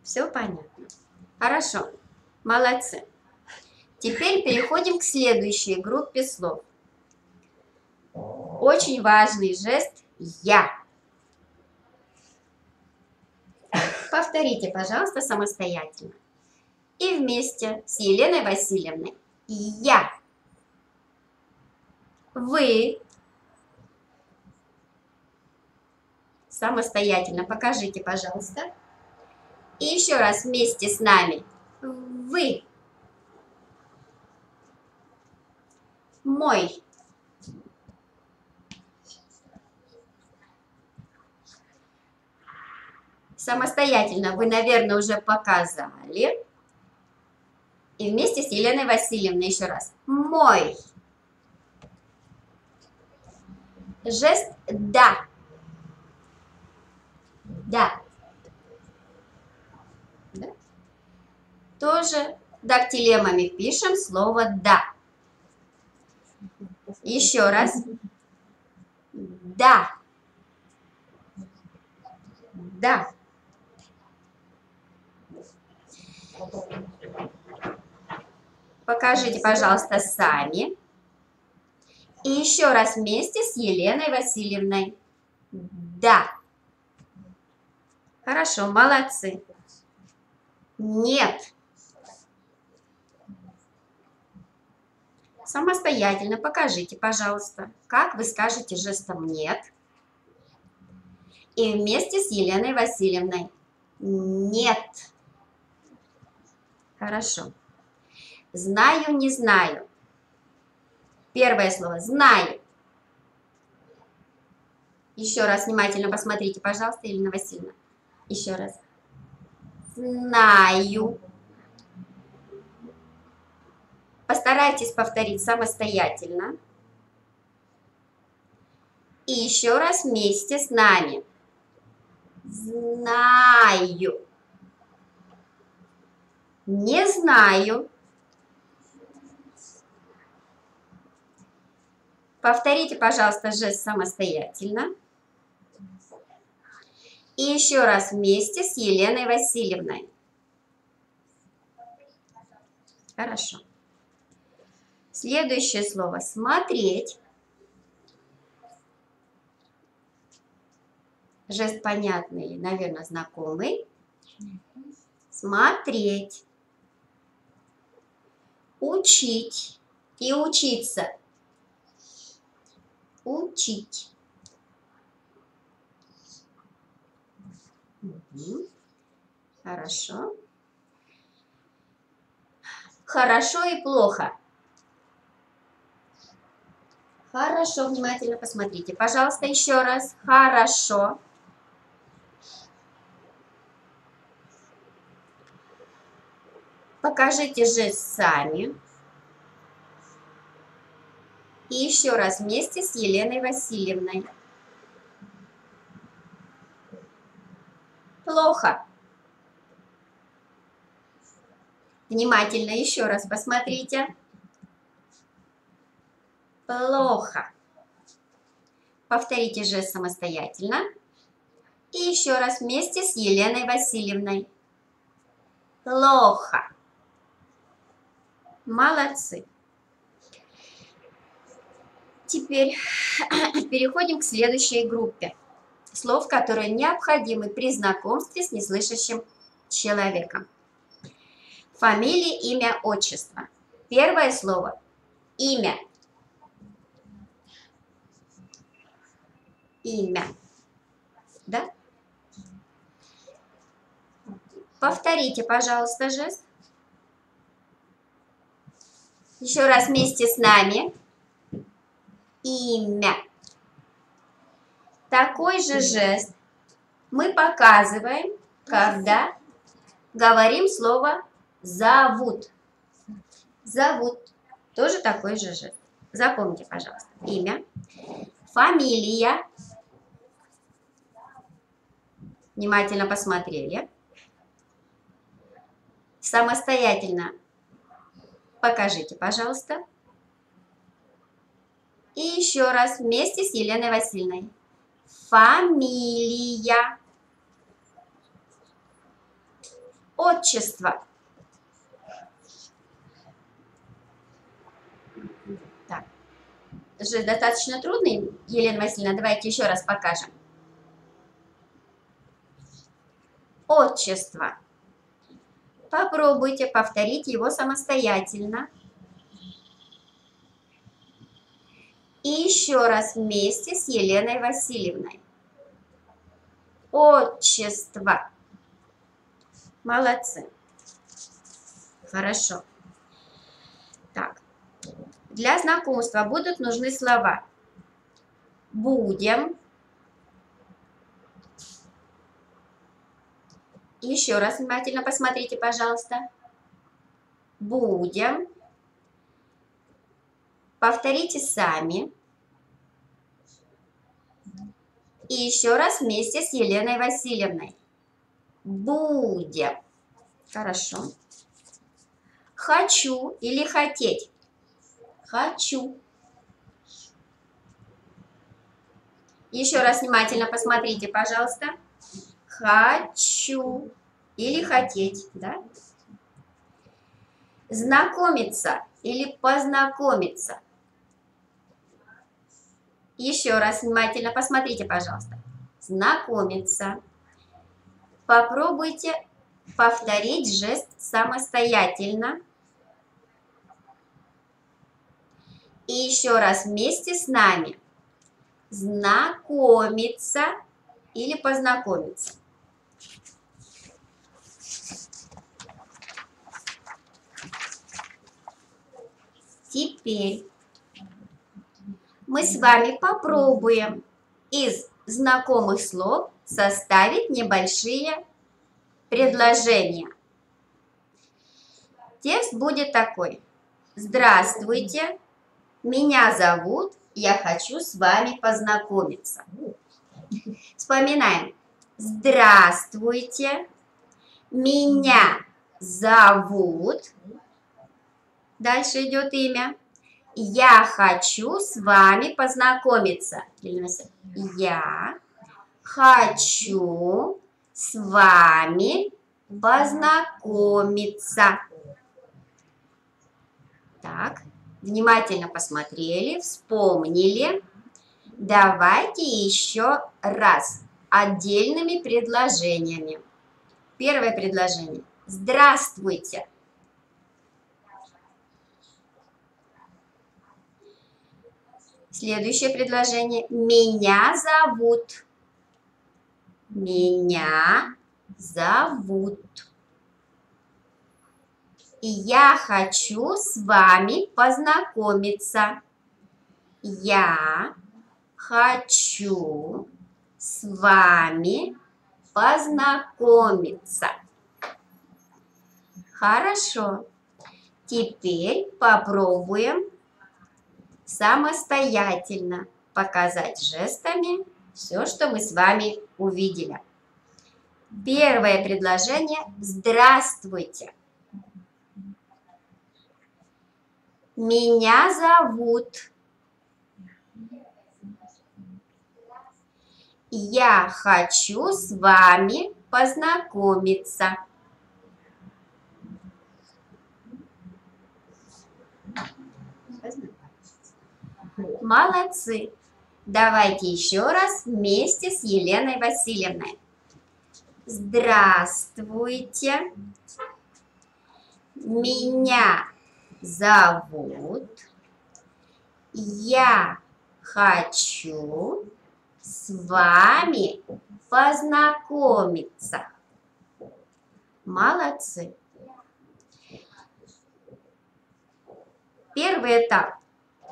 Все понятно? Хорошо. Молодцы. Теперь переходим к следующей группе слов. Очень важный жест «я». Повторите, пожалуйста, самостоятельно. И вместе с Еленой Васильевной. Я. Вы. Самостоятельно покажите, пожалуйста. И еще раз вместе с нами. Вы. Мой. Самостоятельно вы, наверное, уже показали. И вместе с Еленой Васильевной еще раз. Мой. Жест «да». Да. Да. Тоже дактилемами пишем слово «да». Еще раз. Да. Да. Покажите, пожалуйста, сами. И еще раз вместе с Еленой Васильевной. Да. Хорошо, молодцы. Нет. Самостоятельно покажите, пожалуйста, как вы скажете жестом «нет». И вместе с Еленой Васильевной. Нет. Хорошо. Знаю, не знаю. Первое слово знаю. Еще раз внимательно посмотрите, пожалуйста, Елена Васильевна. Еще раз. Знаю. Постарайтесь повторить самостоятельно. И еще раз вместе с нами. Знаю. Не знаю. Повторите, пожалуйста, жест самостоятельно. И еще раз вместе с Еленой Васильевной. Хорошо. Следующее слово смотреть. Жест понятный, наверное, знакомый. Смотреть. Учить и учиться. Учить. Угу. Хорошо. Хорошо и плохо. Хорошо, внимательно посмотрите. Пожалуйста, еще раз. Хорошо. Покажите жест сами. И еще раз вместе с Еленой Васильевной. Плохо. Внимательно еще раз посмотрите. Плохо. Повторите жест самостоятельно. И еще раз вместе с Еленой Васильевной. Плохо. Молодцы. Теперь переходим к следующей группе слов, которые необходимы при знакомстве с неслышащим человеком. Фамилия, имя, отчество. Первое слово – имя. Имя. Да? Повторите, пожалуйста, жест. Еще раз вместе с нами. Имя. Такой же жест мы показываем, когда говорим слово «зовут». Зовут. Тоже такой же жест. Запомните, пожалуйста. Имя. Фамилия. Внимательно посмотрели. Самостоятельно покажите, пожалуйста. И еще раз вместе с Еленой Васильевной. Фамилия. Отчество. Так. Жест достаточно трудный, Елена Васильевна. Давайте еще раз покажем. Отчество. Попробуйте повторить его самостоятельно. И еще раз вместе с Еленой Васильевной. Отчество. Молодцы. Хорошо. Так. Для знакомства будут нужны слова. Будем. Еще раз внимательно посмотрите, пожалуйста. Будем. Повторите сами. И еще раз вместе с Еленой Васильевной. Будем. Хорошо. Хочу или хотеть? Хочу. Еще раз внимательно посмотрите, пожалуйста. Хочу или хотеть, да? Знакомиться или познакомиться? Еще раз внимательно посмотрите, пожалуйста. Знакомиться. Попробуйте повторить жест самостоятельно. И еще раз вместе с нами. Знакомиться или познакомиться. Теперь мы с вами попробуем из знакомых слов составить небольшие предложения. Текст будет такой. Здравствуйте, меня зовут, я хочу с вами познакомиться. Вспоминаем. Здравствуйте, меня зовут. Дальше идет имя. Я хочу с вами познакомиться. Я хочу с вами познакомиться. Так, внимательно посмотрели, вспомнили. Давайте еще раз отдельными предложениями. Первое предложение. Здравствуйте. Следующее предложение. Меня зовут. Меня зовут. И я хочу с вами познакомиться. Я хочу с вами познакомиться. Хорошо. Теперь попробуем самостоятельно показать жестами все, что мы с вами увидели. Первое предложение. Здравствуйте. Меня зовут. Я хочу с вами познакомиться. Молодцы! Давайте еще раз вместе с Еленой Васильевной. Здравствуйте! Меня зовут. Я хочу с вами познакомиться. Молодцы! Первый этап,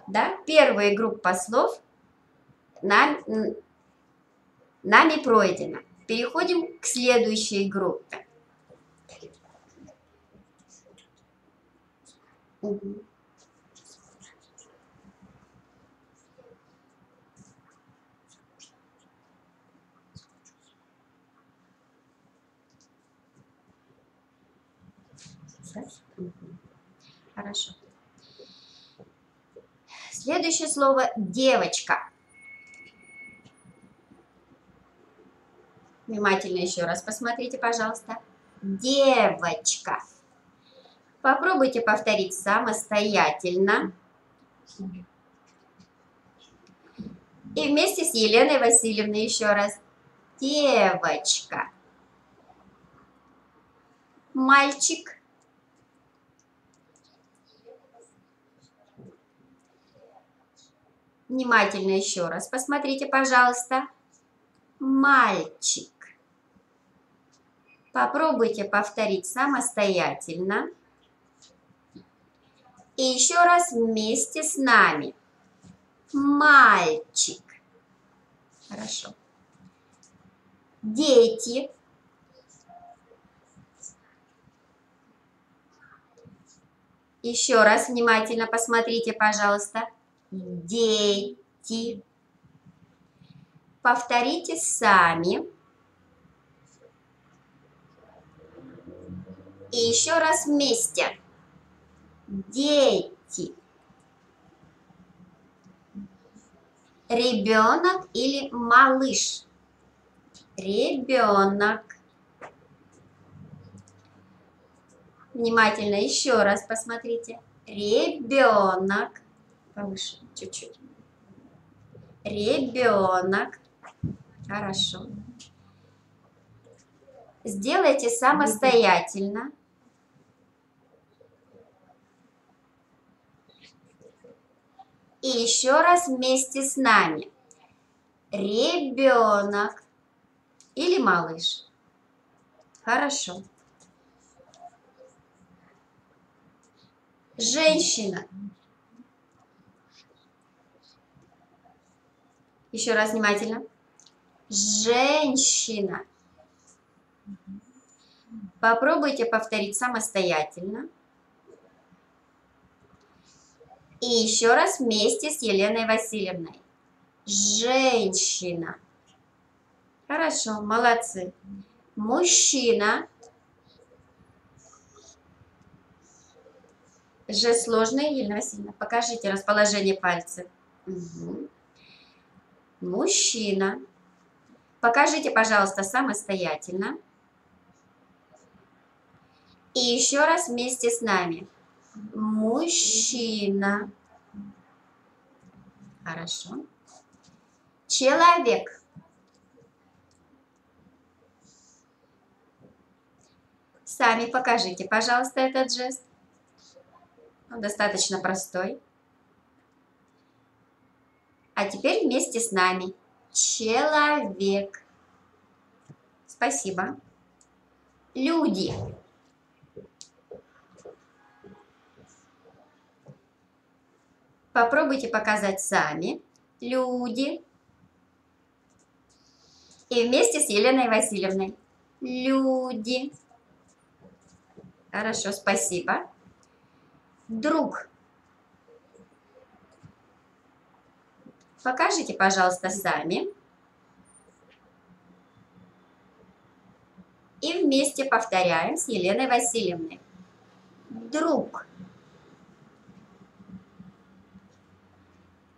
да, первая группа слов нами пройдена. Переходим к следующей группе. Хорошо. Следующее слово девочка. Внимательно еще раз посмотрите, пожалуйста. Девочка. Попробуйте повторить самостоятельно. И вместе с Еленой Васильевной еще раз. Девочка. Мальчик. Внимательно еще раз посмотрите, пожалуйста. Мальчик. Попробуйте повторить самостоятельно. И еще раз вместе с нами. Мальчик. Хорошо. Дети. Еще раз внимательно посмотрите, пожалуйста. Дети. Повторите сами. И еще раз вместе. Дети. Ребенок или малыш? Ребенок. Внимательно еще раз посмотрите. Ребенок. Повыше чуть-чуть. Ребенок. Хорошо. Сделайте самостоятельно. И еще раз вместе с нами. Ребенок или малыш. Хорошо. Женщина. Еще раз внимательно. Женщина. Попробуйте повторить самостоятельно. И еще раз вместе с Еленой Васильевной. Женщина. Хорошо, молодцы. Мужчина. Жест сложный, Елена Васильевна. Покажите расположение пальцев. Угу. Мужчина. Покажите, пожалуйста, самостоятельно. И еще раз вместе с нами. Мужчина. Хорошо. Человек. Сами покажите, пожалуйста, этот жест. Он достаточно простой. А теперь вместе с нами. Человек. Спасибо. Люди. Попробуйте показать сами. Люди. И вместе с Еленой Васильевной. Люди. Хорошо, спасибо. Друг. Покажите, пожалуйста, сами. И вместе повторяем с Еленой Васильевной. Друг.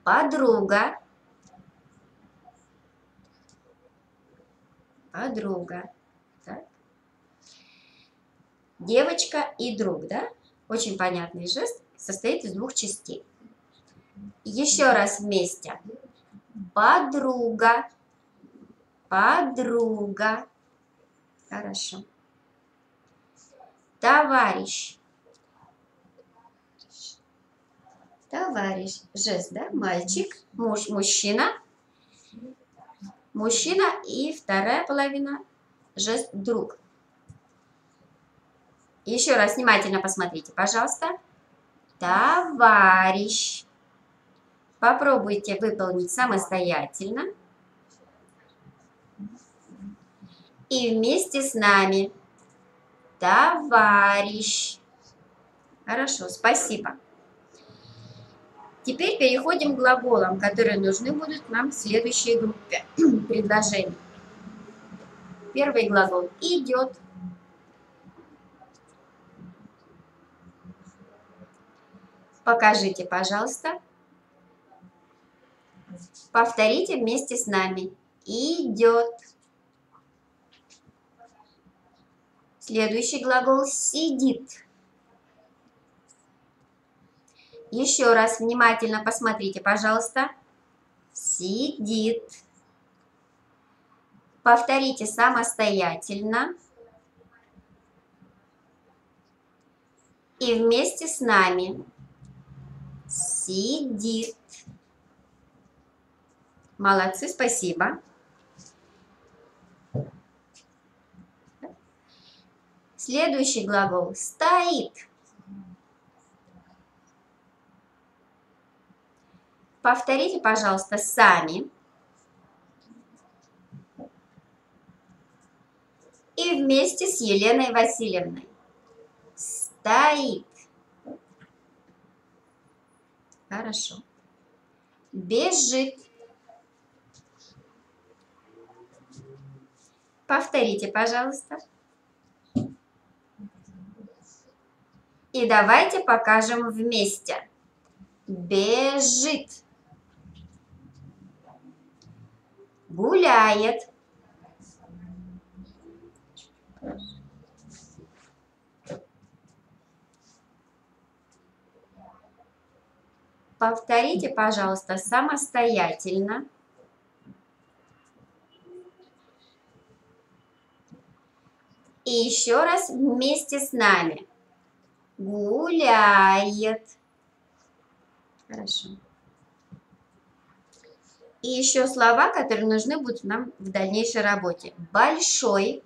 Подруга. Подруга. Так. Девочка и друг, да? Очень понятный жест. Состоит из двух частей. Еще раз вместе. Подруга. Подруга. Хорошо. Товарищ. Товарищ. Жест, да? Мальчик, муж, мужчина. Мужчина и вторая половина. Жест друг. Еще раз внимательно посмотрите, пожалуйста. Товарищ. Попробуйте выполнить самостоятельно. И вместе с нами. Товарищ. Хорошо, спасибо. Теперь переходим к глаголам, которые нужны будут нам в следующей группе предложений. Первый глагол идет. Покажите, пожалуйста. Повторите вместе с нами. Идет. Следующий глагол сидит. Еще раз внимательно посмотрите, пожалуйста. Сидит. Повторите самостоятельно. И вместе с нами. Сидит. Молодцы, спасибо. Следующий глагол стоит. Повторите, пожалуйста, сами. И вместе с Еленой Васильевной. Стоит. Хорошо. Бежит. Повторите, пожалуйста. И давайте покажем вместе. Бежит. Гуляет. Повторите, пожалуйста, самостоятельно. И еще раз вместе с нами. Гуляет. Хорошо. И еще слова, которые нужны будут нам в дальнейшей работе. Большой.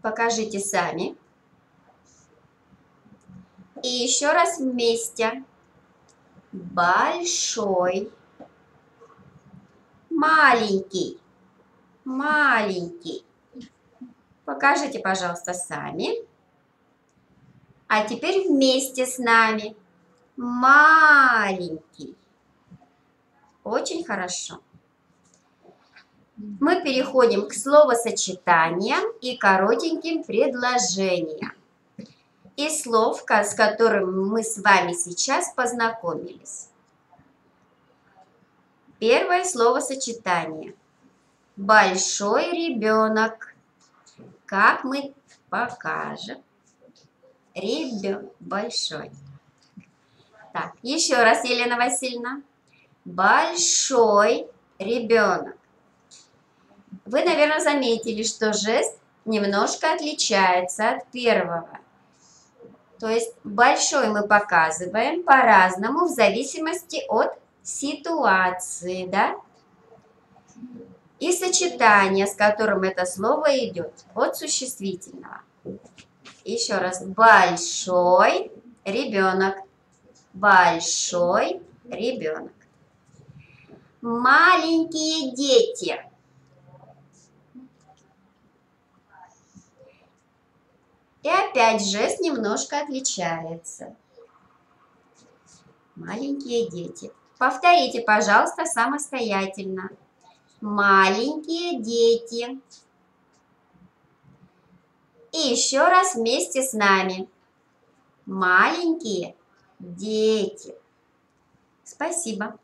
Покажите сами. И еще раз вместе. Большой. Маленький. Маленький. Покажите, пожалуйста, сами. А теперь вместе с нами. Маленький. Очень хорошо. Мы переходим к словосочетаниям и коротеньким предложениям. Из слов, с которыми мы с вами сейчас познакомились. Первое словосочетание. Большой ребенок. Как мы покажем? Ребенок большой. Так, еще раз, Елена Васильевна. Большой ребенок. Вы, наверное, заметили, что жест немножко отличается от первого. То есть большой мы показываем по-разному в зависимости от ситуации, да? И сочетание, с которым это слово идет, от существительного. Еще раз. Большой ребенок. Большой ребенок. Маленькие дети. И опять жест немножко отличается. Маленькие дети. Повторите, пожалуйста, самостоятельно. Маленькие дети. И еще раз вместе с нами. Маленькие дети. Спасибо.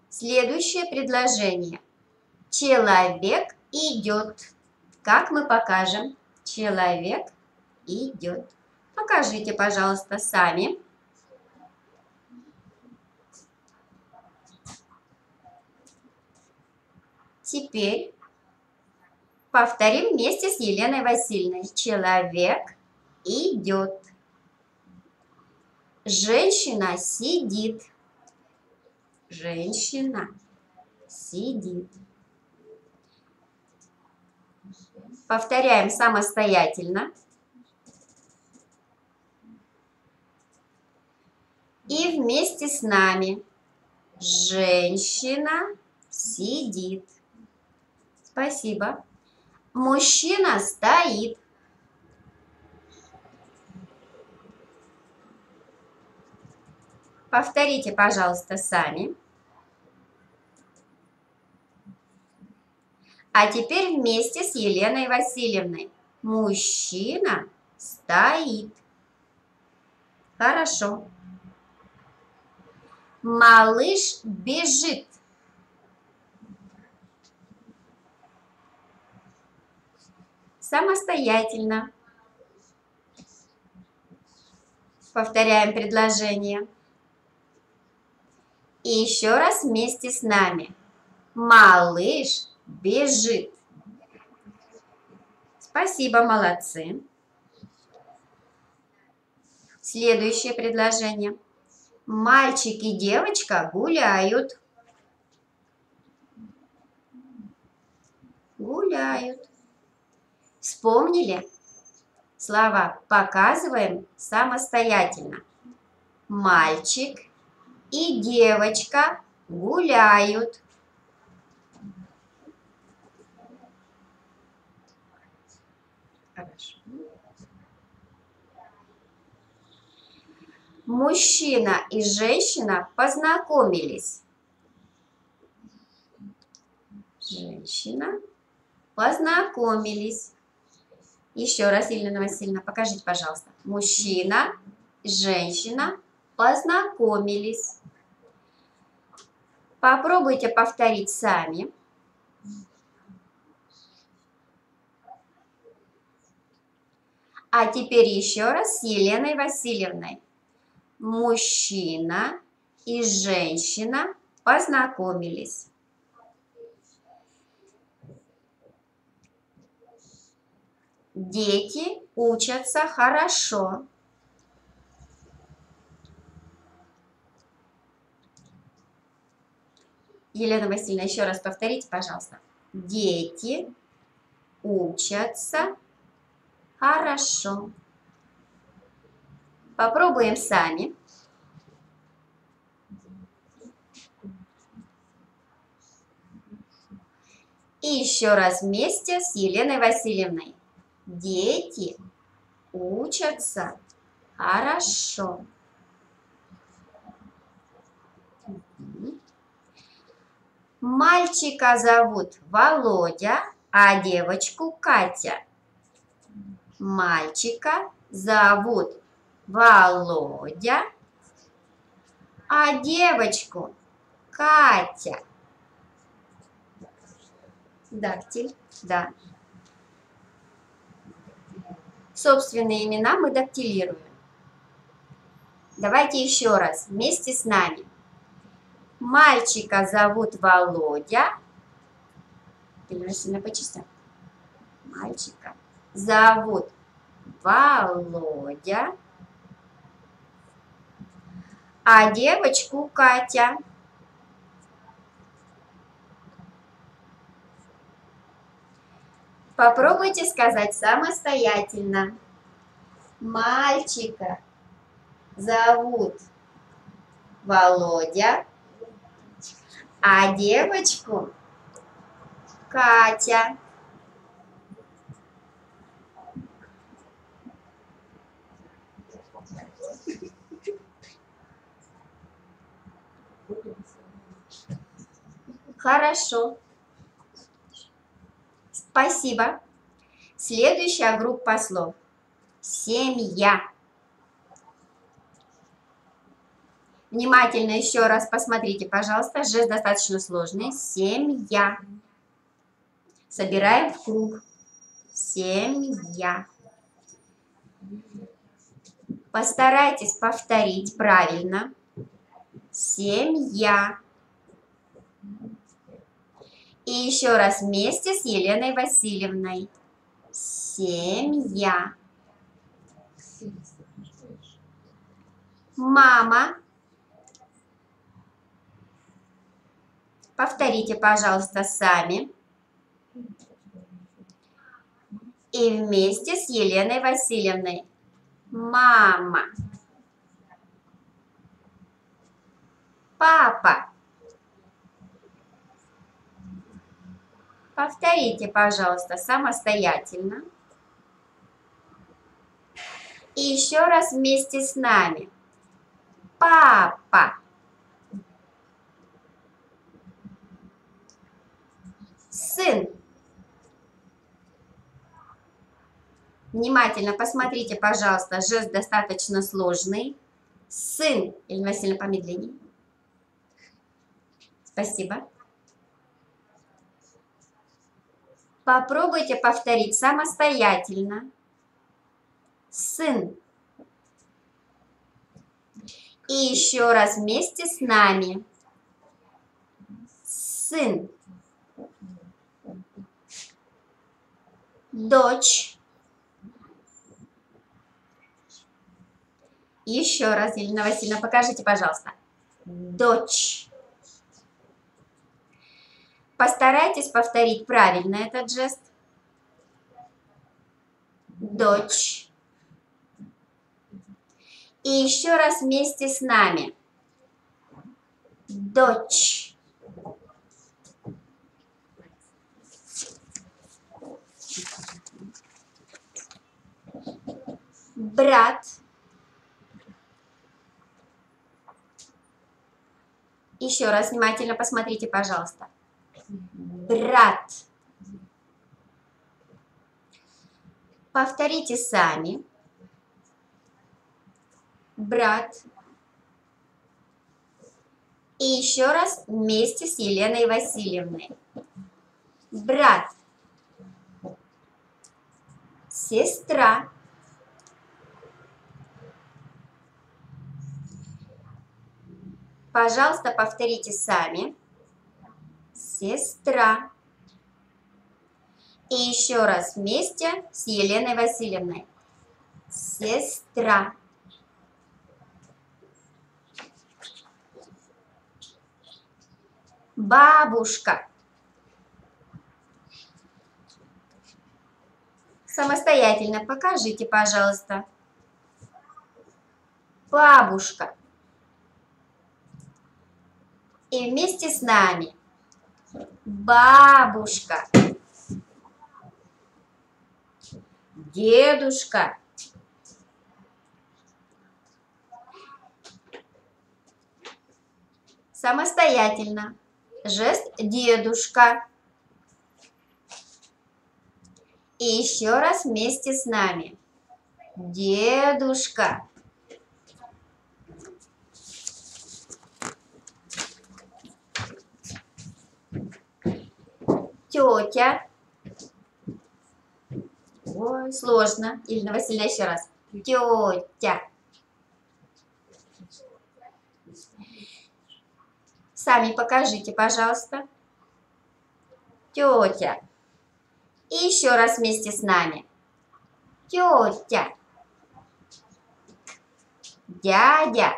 Следующее предложение. Человек идет. Как мы покажем? Человек идет. Покажите, пожалуйста, сами. Теперь повторим вместе с Еленой Васильевной. Человек идет. Женщина сидит. Женщина сидит. Повторяем самостоятельно. И вместе с нами. Женщина сидит. Спасибо. Мужчина стоит. Повторите, пожалуйста, сами. А теперь вместе с Еленой Васильевной. Мужчина стоит. Хорошо. Малыш бежит. Самостоятельно. Повторяем предложение. И еще раз вместе с нами. Малыш бежит. Спасибо, молодцы. Следующее предложение. Мальчик и девочка гуляют. Гуляют. Вспомнили? Слова показываем самостоятельно. Мальчик и девочка гуляют. Хорошо. Мужчина и женщина познакомились. Женщина познакомились. Еще раз, Елена Васильевна, покажите, пожалуйста. Мужчина, женщина познакомились. Попробуйте повторить сами. А теперь еще раз с Еленой Васильевной. Мужчина и женщина познакомились. Дети учатся хорошо. Елена Васильевна, еще раз повторите, пожалуйста. Дети учатся хорошо. Попробуем сами. И еще раз вместе с Еленой Васильевной. Дети учатся хорошо. Мальчика зовут Володя, а девочку Катя. Мальчика зовут Володя, а девочку Катя. Дактиль, да. Собственные имена мы дактилируем. Давайте еще раз вместе с нами. Мальчика зовут Володя. Сильно почистай. Мальчика зовут Володя, а девочку Катя. Попробуйте сказать самостоятельно. Мальчика зовут Володя, а девочку Катя. Хорошо. Спасибо. Следующая группа слов. Семья. Внимательно еще раз посмотрите, пожалуйста. Жест достаточно сложный. Семья. Собираем в круг. Семья. Постарайтесь повторить правильно. Семья. И еще раз вместе с Еленой Васильевной. Семья. Мама. Повторите, пожалуйста, сами. И вместе с Еленой Васильевной. Мама. Папа. Повторите, пожалуйста, самостоятельно. И еще раз вместе с нами. Папа. Сын. Внимательно посмотрите, пожалуйста, жест достаточно сложный. Сын. Елена Васильевна, помедленнее. Спасибо. Попробуйте повторить самостоятельно. Сын. И еще раз вместе с нами. Сын. Дочь. Еще раз, Елена Васильевна, покажите, пожалуйста. Дочь. Постарайтесь повторить правильно этот жест. Дочь. И еще раз вместе с нами. Дочь. Брат. Еще раз внимательно посмотрите, пожалуйста. Брат. Повторите сами. Брат. И еще раз вместе с Еленой Васильевной. Брат. Сестра. Пожалуйста, повторите сами. Сестра. И еще раз вместе с Еленой Васильевной. Сестра. Бабушка. Самостоятельно покажите, пожалуйста. Бабушка. И вместе с нами. Бабушка. Дедушка. Самостоятельно. Жест дедушка. И еще раз вместе с нами. Дедушка. Тетя. Ой, сложно. Елена Васильевна, еще раз. Тетя. Сами покажите, пожалуйста. Тетя. И еще раз вместе с нами. Тетя. Дядя.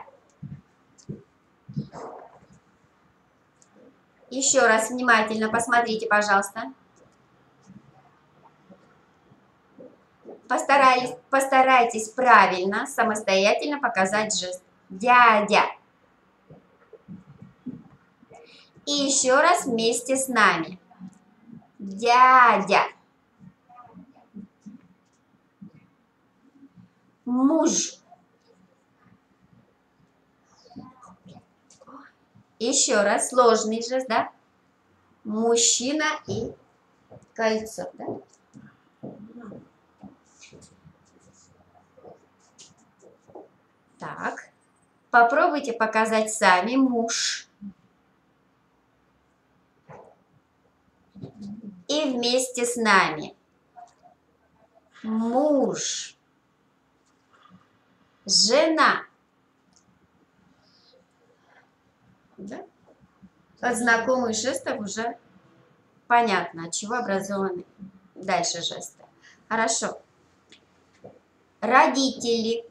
Еще раз внимательно посмотрите, пожалуйста. Постарайтесь правильно, самостоятельно показать жест. Дядя. И еще раз вместе с нами. Дядя. Муж. Еще раз сложный жест, да? Мужчина и кольцо, да? Так, попробуйте показать сами. Муж. И вместе с нами. Муж. Жена. Да? От знакомых жестов уже понятно, от чего образованы дальше жесты. Хорошо. Родители.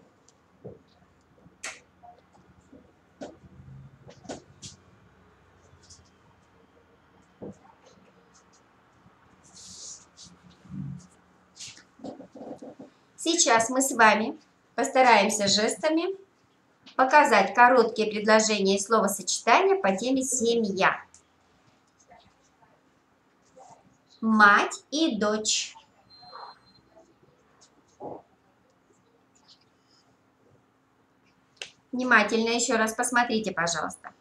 Сейчас мы с вами постараемся жестами показать короткие предложения и словосочетания по теме «семья». Мать и дочь. Внимательно еще раз посмотрите, пожалуйста.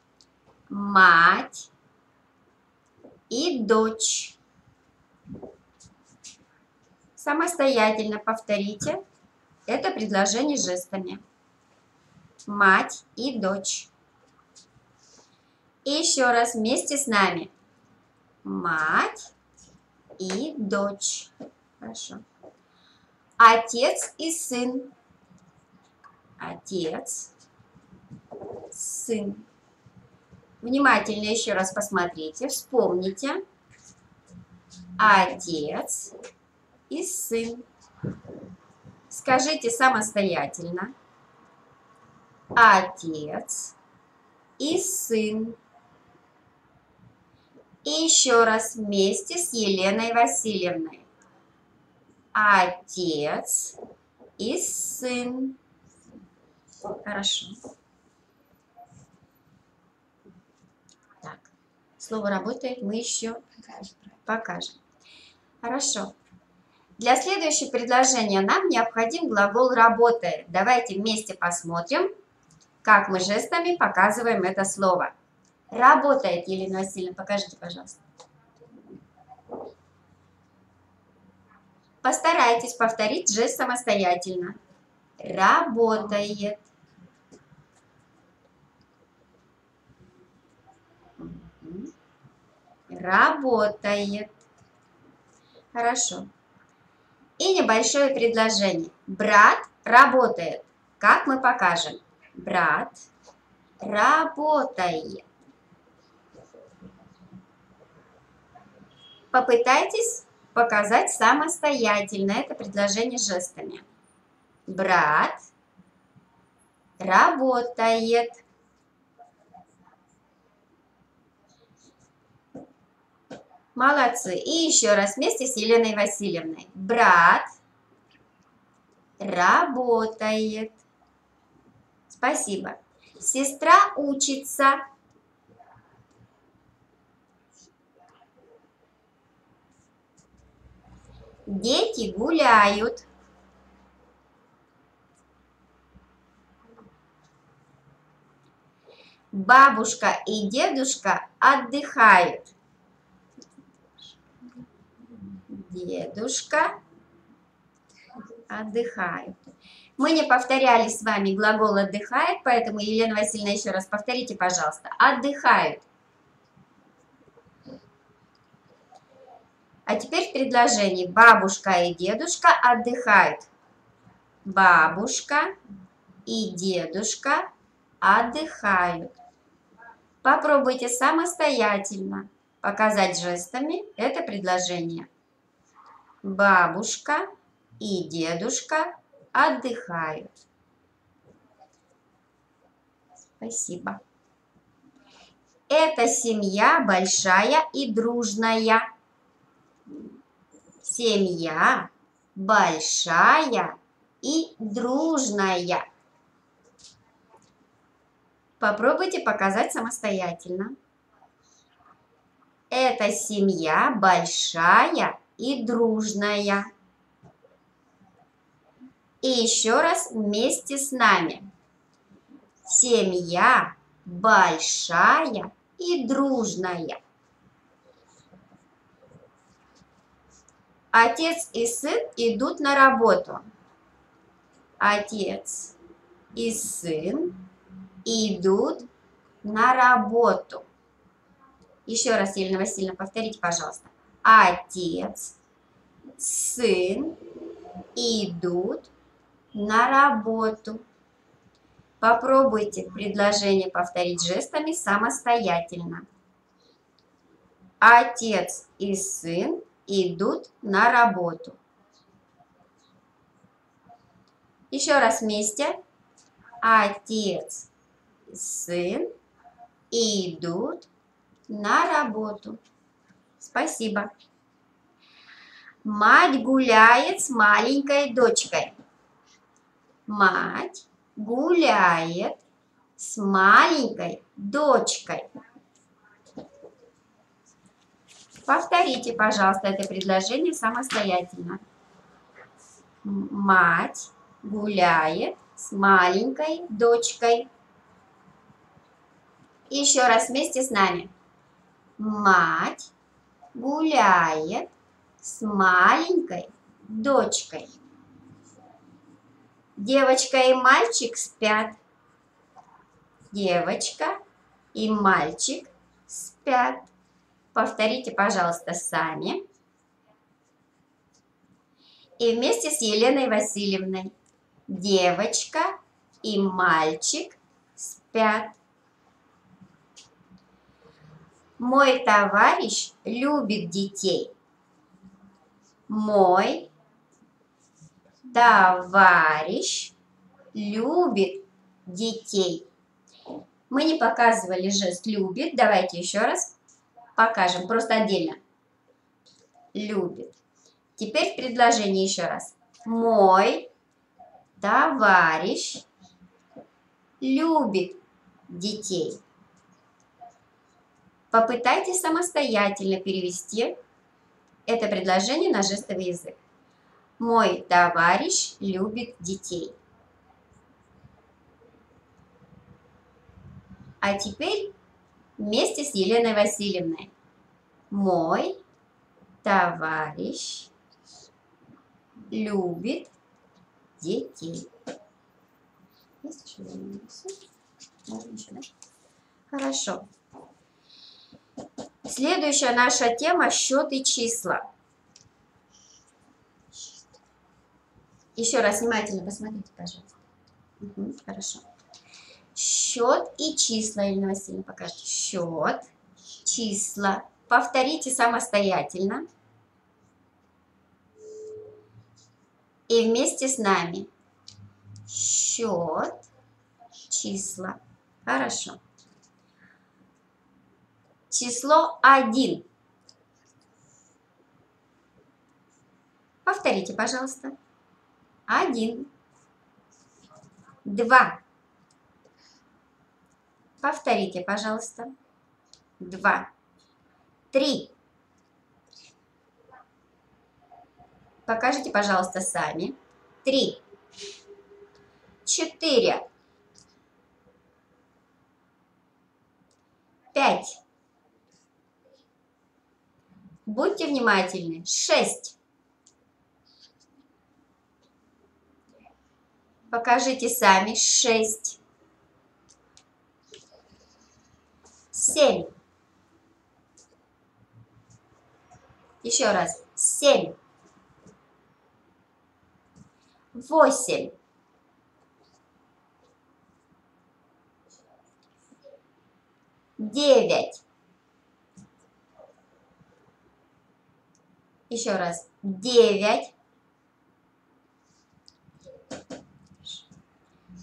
Мать и дочь. Самостоятельно повторите это предложение жестами. Мать и дочь. И еще раз вместе с нами. Мать и дочь. Хорошо. Отец и сын. Отец, сын. Внимательно еще раз посмотрите, вспомните. Отец и сын. Скажите самостоятельно. Отец и сын. И еще раз вместе с Еленой Васильевной. Отец и сын. Хорошо. Так, слово работает, мы еще покажем. Хорошо. Для следующего предложения нам необходим глагол «работает». Давайте вместе посмотрим, как мы жестами показываем это слово. Работает, Елена Васильевна, покажите, пожалуйста. Постарайтесь повторить жест самостоятельно. Работает. Работает. Хорошо. И небольшое предложение. Брат работает. Как мы покажем? Брат работает. Попытайтесь показать самостоятельно. Это предложение жестами. Брат работает. Молодцы. И еще раз вместе с Еленой Васильевной. Брат работает. Спасибо. Сестра учится. Дети гуляют. Бабушка и дедушка отдыхают. Дедушка отдыхают. Мы не повторяли с вами глагол отдыхает, поэтому, Елена Васильевна, еще раз повторите, пожалуйста. Отдыхают. А теперь в предложении бабушка и дедушка отдыхают. Бабушка и дедушка отдыхают. Попробуйте самостоятельно показать жестами это предложение. Бабушка и дедушка отдыхают. Спасибо. Эта семья большая и дружная. Семья большая и дружная. Попробуйте показать самостоятельно. Эта семья большая и дружная. И еще раз вместе с нами. Семья большая и дружная. Отец и сын идут на работу. Отец и сын идут на работу. Еще раз, Елена Васильевна, повторите, пожалуйста. Отец, сын идут на работу. Попробуйте предложение повторить жестами самостоятельно. Отец и сын идут на работу. Еще раз вместе. Отец, сын идут на работу. Спасибо. Мать гуляет с маленькой дочкой. Мать гуляет с маленькой дочкой. Повторите, пожалуйста, это предложение самостоятельно. Мать гуляет с маленькой дочкой. Еще раз вместе с нами. Мать гуляет с маленькой дочкой. Девочка и мальчик спят. Девочка и мальчик спят. Повторите, пожалуйста, сами. И вместе с Еленой Васильевной. Девочка и мальчик спят. Мой товарищ любит детей. Мой товарищ любит детей. Мы не показывали жест любит. Давайте еще раз покажем, просто отдельно. Любит. Теперь в предложении еще раз. Мой товарищ любит детей. Попытайтесь самостоятельно перевести это предложение на жестовый язык. Мой товарищ любит детей. А теперь вместе с Еленой Васильевной. Мой товарищ любит детей. Есть еще Елена Васильевна? Можно еще, да? Хорошо. Следующая наша тема – счет и числа. Еще раз внимательно посмотрите, пожалуйста. Хорошо. Счет и числа, Елена Васильевна, покажите. Счет, числа. Повторите самостоятельно. И вместе с нами счет, числа. Хорошо. Число 1. Повторите, пожалуйста. 1. 2. Повторите, пожалуйста. 2. 3. Покажите, пожалуйста, сами. 3. 4. 5. Будьте внимательны. 6. Покажите сами. 6. 7. Еще раз. 7. 8. 9. Еще раз. 9.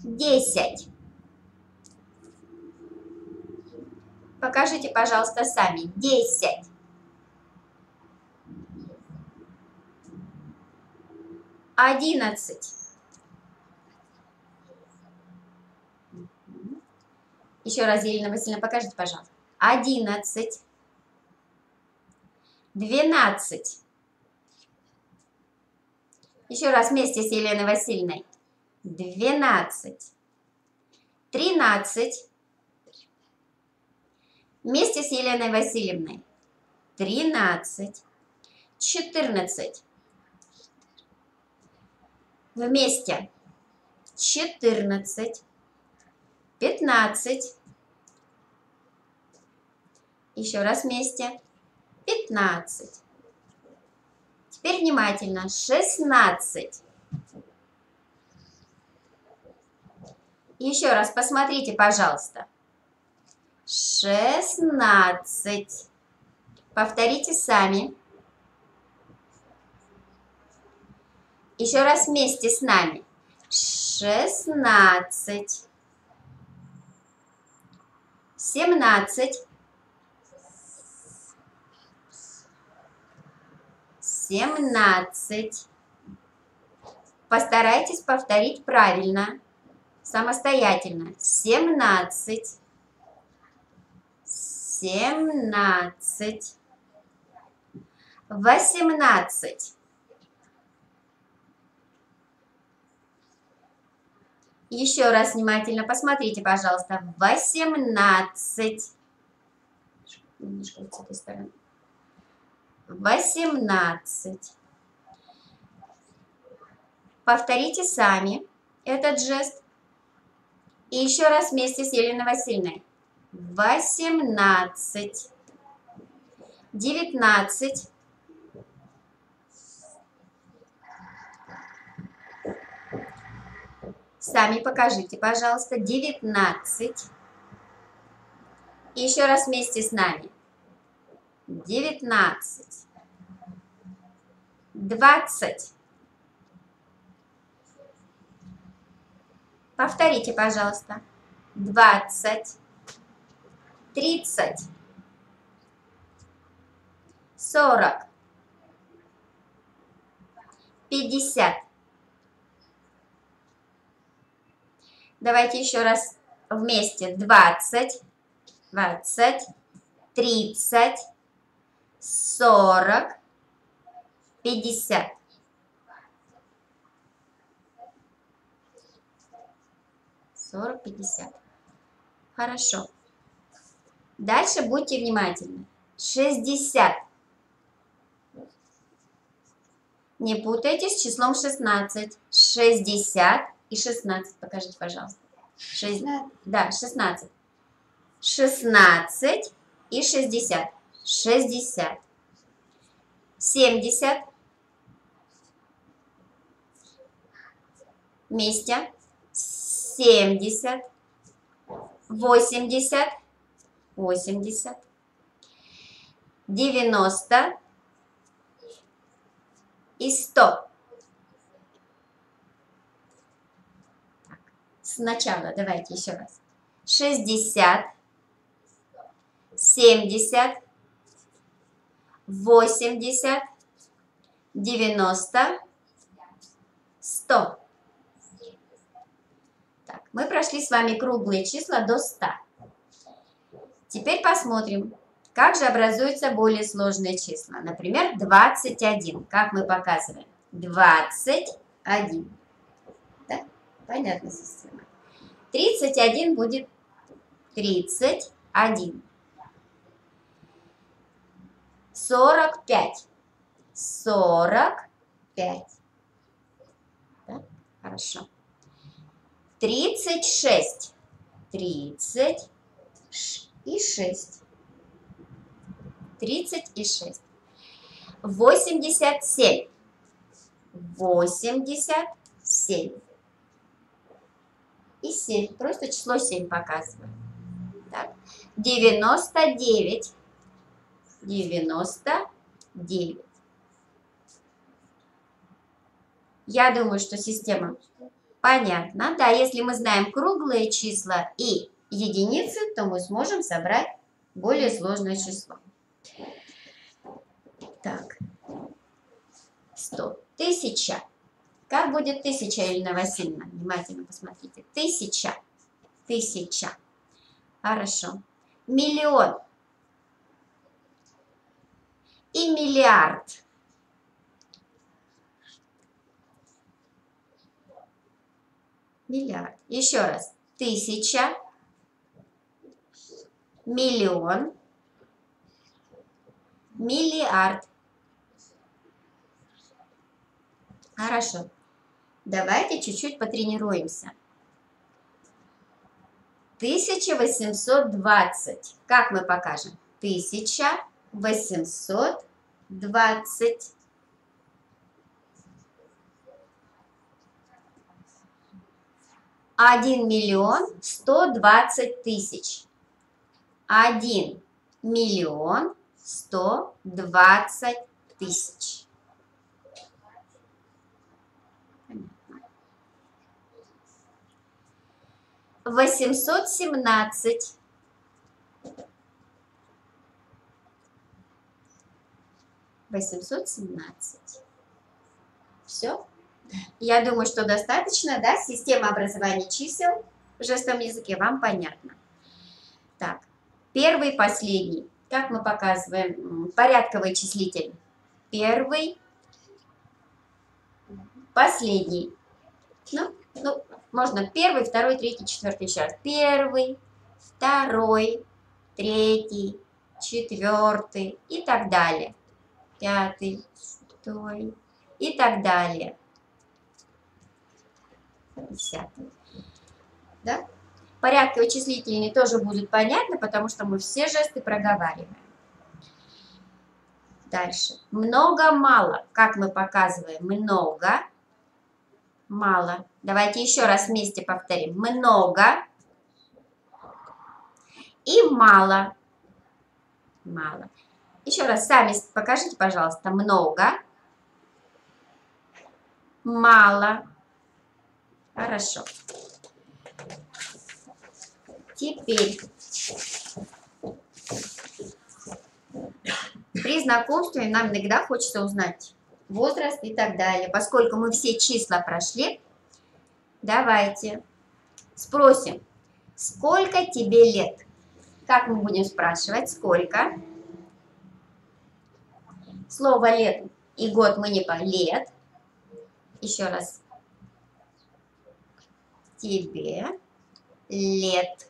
10. Покажите, пожалуйста, сами. 10. 11. Еще раз, Елена Васильевна, покажите, пожалуйста. 11. 12. Еще раз вместе с Еленой Васильевной. 12. 13. Вместе с Еленой Васильевной. 13. 14. Вместе. 14. 15. Еще раз вместе. 15. Теперь внимательно. 16. Еще раз посмотрите, пожалуйста. 16. Повторите сами. Еще раз вместе с нами. 16. 17. 17. Постарайтесь повторить правильно, самостоятельно. 17. 17. 18. Еще раз внимательно посмотрите, пожалуйста. 18. Немножко вот с этой стороны. 18. Повторите сами этот жест. И еще раз вместе с Еленой Васильевной. 18. 19. 'Сами покажите, пожалуйста. 19. И еще раз вместе с нами. 19. 20. Повторите, пожалуйста. 20. 30. 40. 50. Давайте еще раз вместе. 20. 20. 30. 40. 50. 40, 50. Хорошо. Дальше будьте внимательны. 60. Не путайте с числом 16. 60 и 16. Покажите, пожалуйста. 16. 16 и 60. 60. 70. Вместе. 70. 80. 80. 90 и 100. Сначала давайте еще раз. 60, 70, 80, 90, 100. Так, мы прошли с вами круглые числа до 100. Теперь посмотрим, как же образуются более сложные числа. Например, 21. Как мы показываем? 21. Да? Понятная система. 31 будет 31. 45. 45. Да? Хорошо. 36. 30 и 6. 36. 87. 87. И 7. Просто число 7 показываю. Так. 99. 99. Я думаю, что система понятна. Да, если мы знаем круглые числа и единицы, то мы сможем собрать более сложное число. Так. 100. 1000. Как будет 1000, Елена Васильевна? Внимательно посмотрите. 1000. 1000. Хорошо. Миллион. И миллиард. Миллиард. Еще раз. 1000. Миллион. Миллиард. Хорошо. Давайте чуть-чуть потренируемся. 1820. Как мы покажем? 1820. 1 120 000. 1 120 000. 817. 817. Все? Я думаю, что достаточно, да? Система образования чисел в жестовом языке вам понятна. Так, первый, последний. Как мы показываем? Порядковый числитель. Первый, последний. Ну, можно первый, второй, третий, четвертый, еще раз. Первый, второй, третий, четвертый и так далее. Пятый, шестой и так далее. 10. Да? Порядковые числительные тоже будут понятны, потому что мы все жесты проговариваем. Дальше. Много-мало. Как мы показываем? Много, мало. Давайте еще раз вместе повторим. Много и мало. Мало. Еще раз сами покажите, пожалуйста. Много, мало. Хорошо. Теперь при знакомстве нам иногда хочется узнать возраст и так далее. Поскольку мы все числа прошли, давайте спросим, сколько тебе лет? Как мы будем спрашивать? Сколько? Слово лет и год мы не по лет. Еще раз. Тебе лет.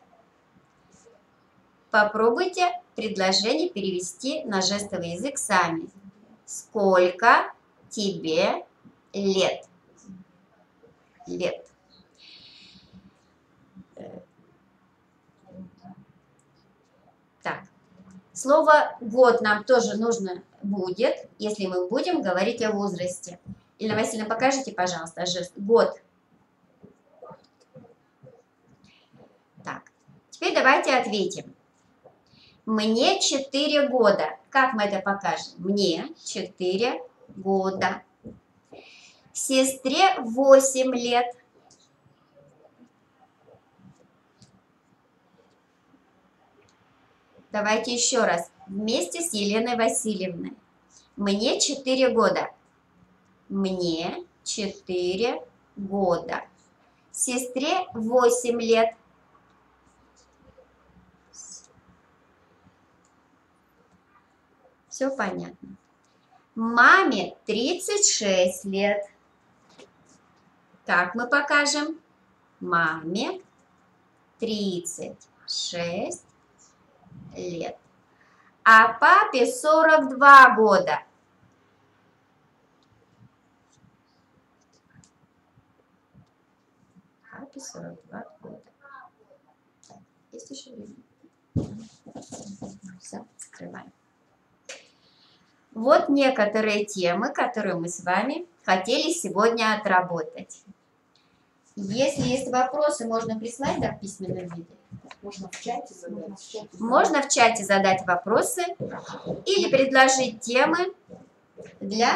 Попробуйте предложение перевести на жестовый язык сами. Сколько тебе лет? Лет. Так. Слово год нам тоже нужно будет, если мы будем говорить о возрасте. Елена Васильевна, покажите, пожалуйста, жест. Год. Так. Теперь давайте ответим. Мне 4 года. Как мы это покажем? Мне 4 года. Сестре 8 лет. Давайте еще раз. Вместе с Еленой Васильевной. Мне 4 года. Мне 4 года. Сестре 8 лет. Все понятно. Маме 36 лет. Как мы покажем? Маме 36 лет. А папе 42 года. Папе 42 года. Так, есть еще время? Все, скрываем. Вот некоторые темы, которые мы с вами хотели сегодня отработать. Если есть вопросы, можно прислать, да, в письменном виде? Можно в чате задать. Можно в чате задать вопросы или предложить темы для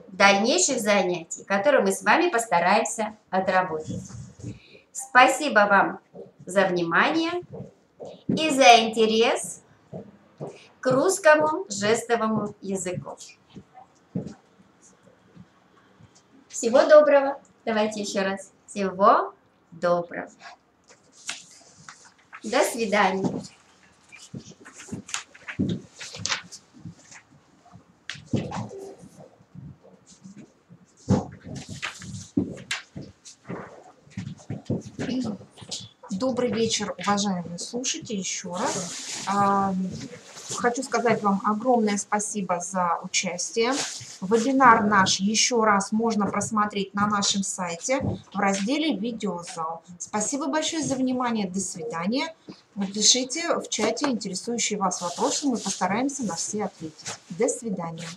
дальнейших занятий, которые мы с вами постараемся отработать. Спасибо вам за внимание и за интерес к русскому жестовому языку. Всего доброго. Давайте еще раз. Всего доброго. До свидания. Добрый вечер, уважаемые слушатели, еще раз. Хочу сказать вам огромное спасибо за участие. Вебинар наш еще раз можно просмотреть на нашем сайте в разделе «Видеозал». Спасибо большое за внимание. До свидания. Напишите в чате интересующие вас вопросы. Мы постараемся на все ответить. До свидания.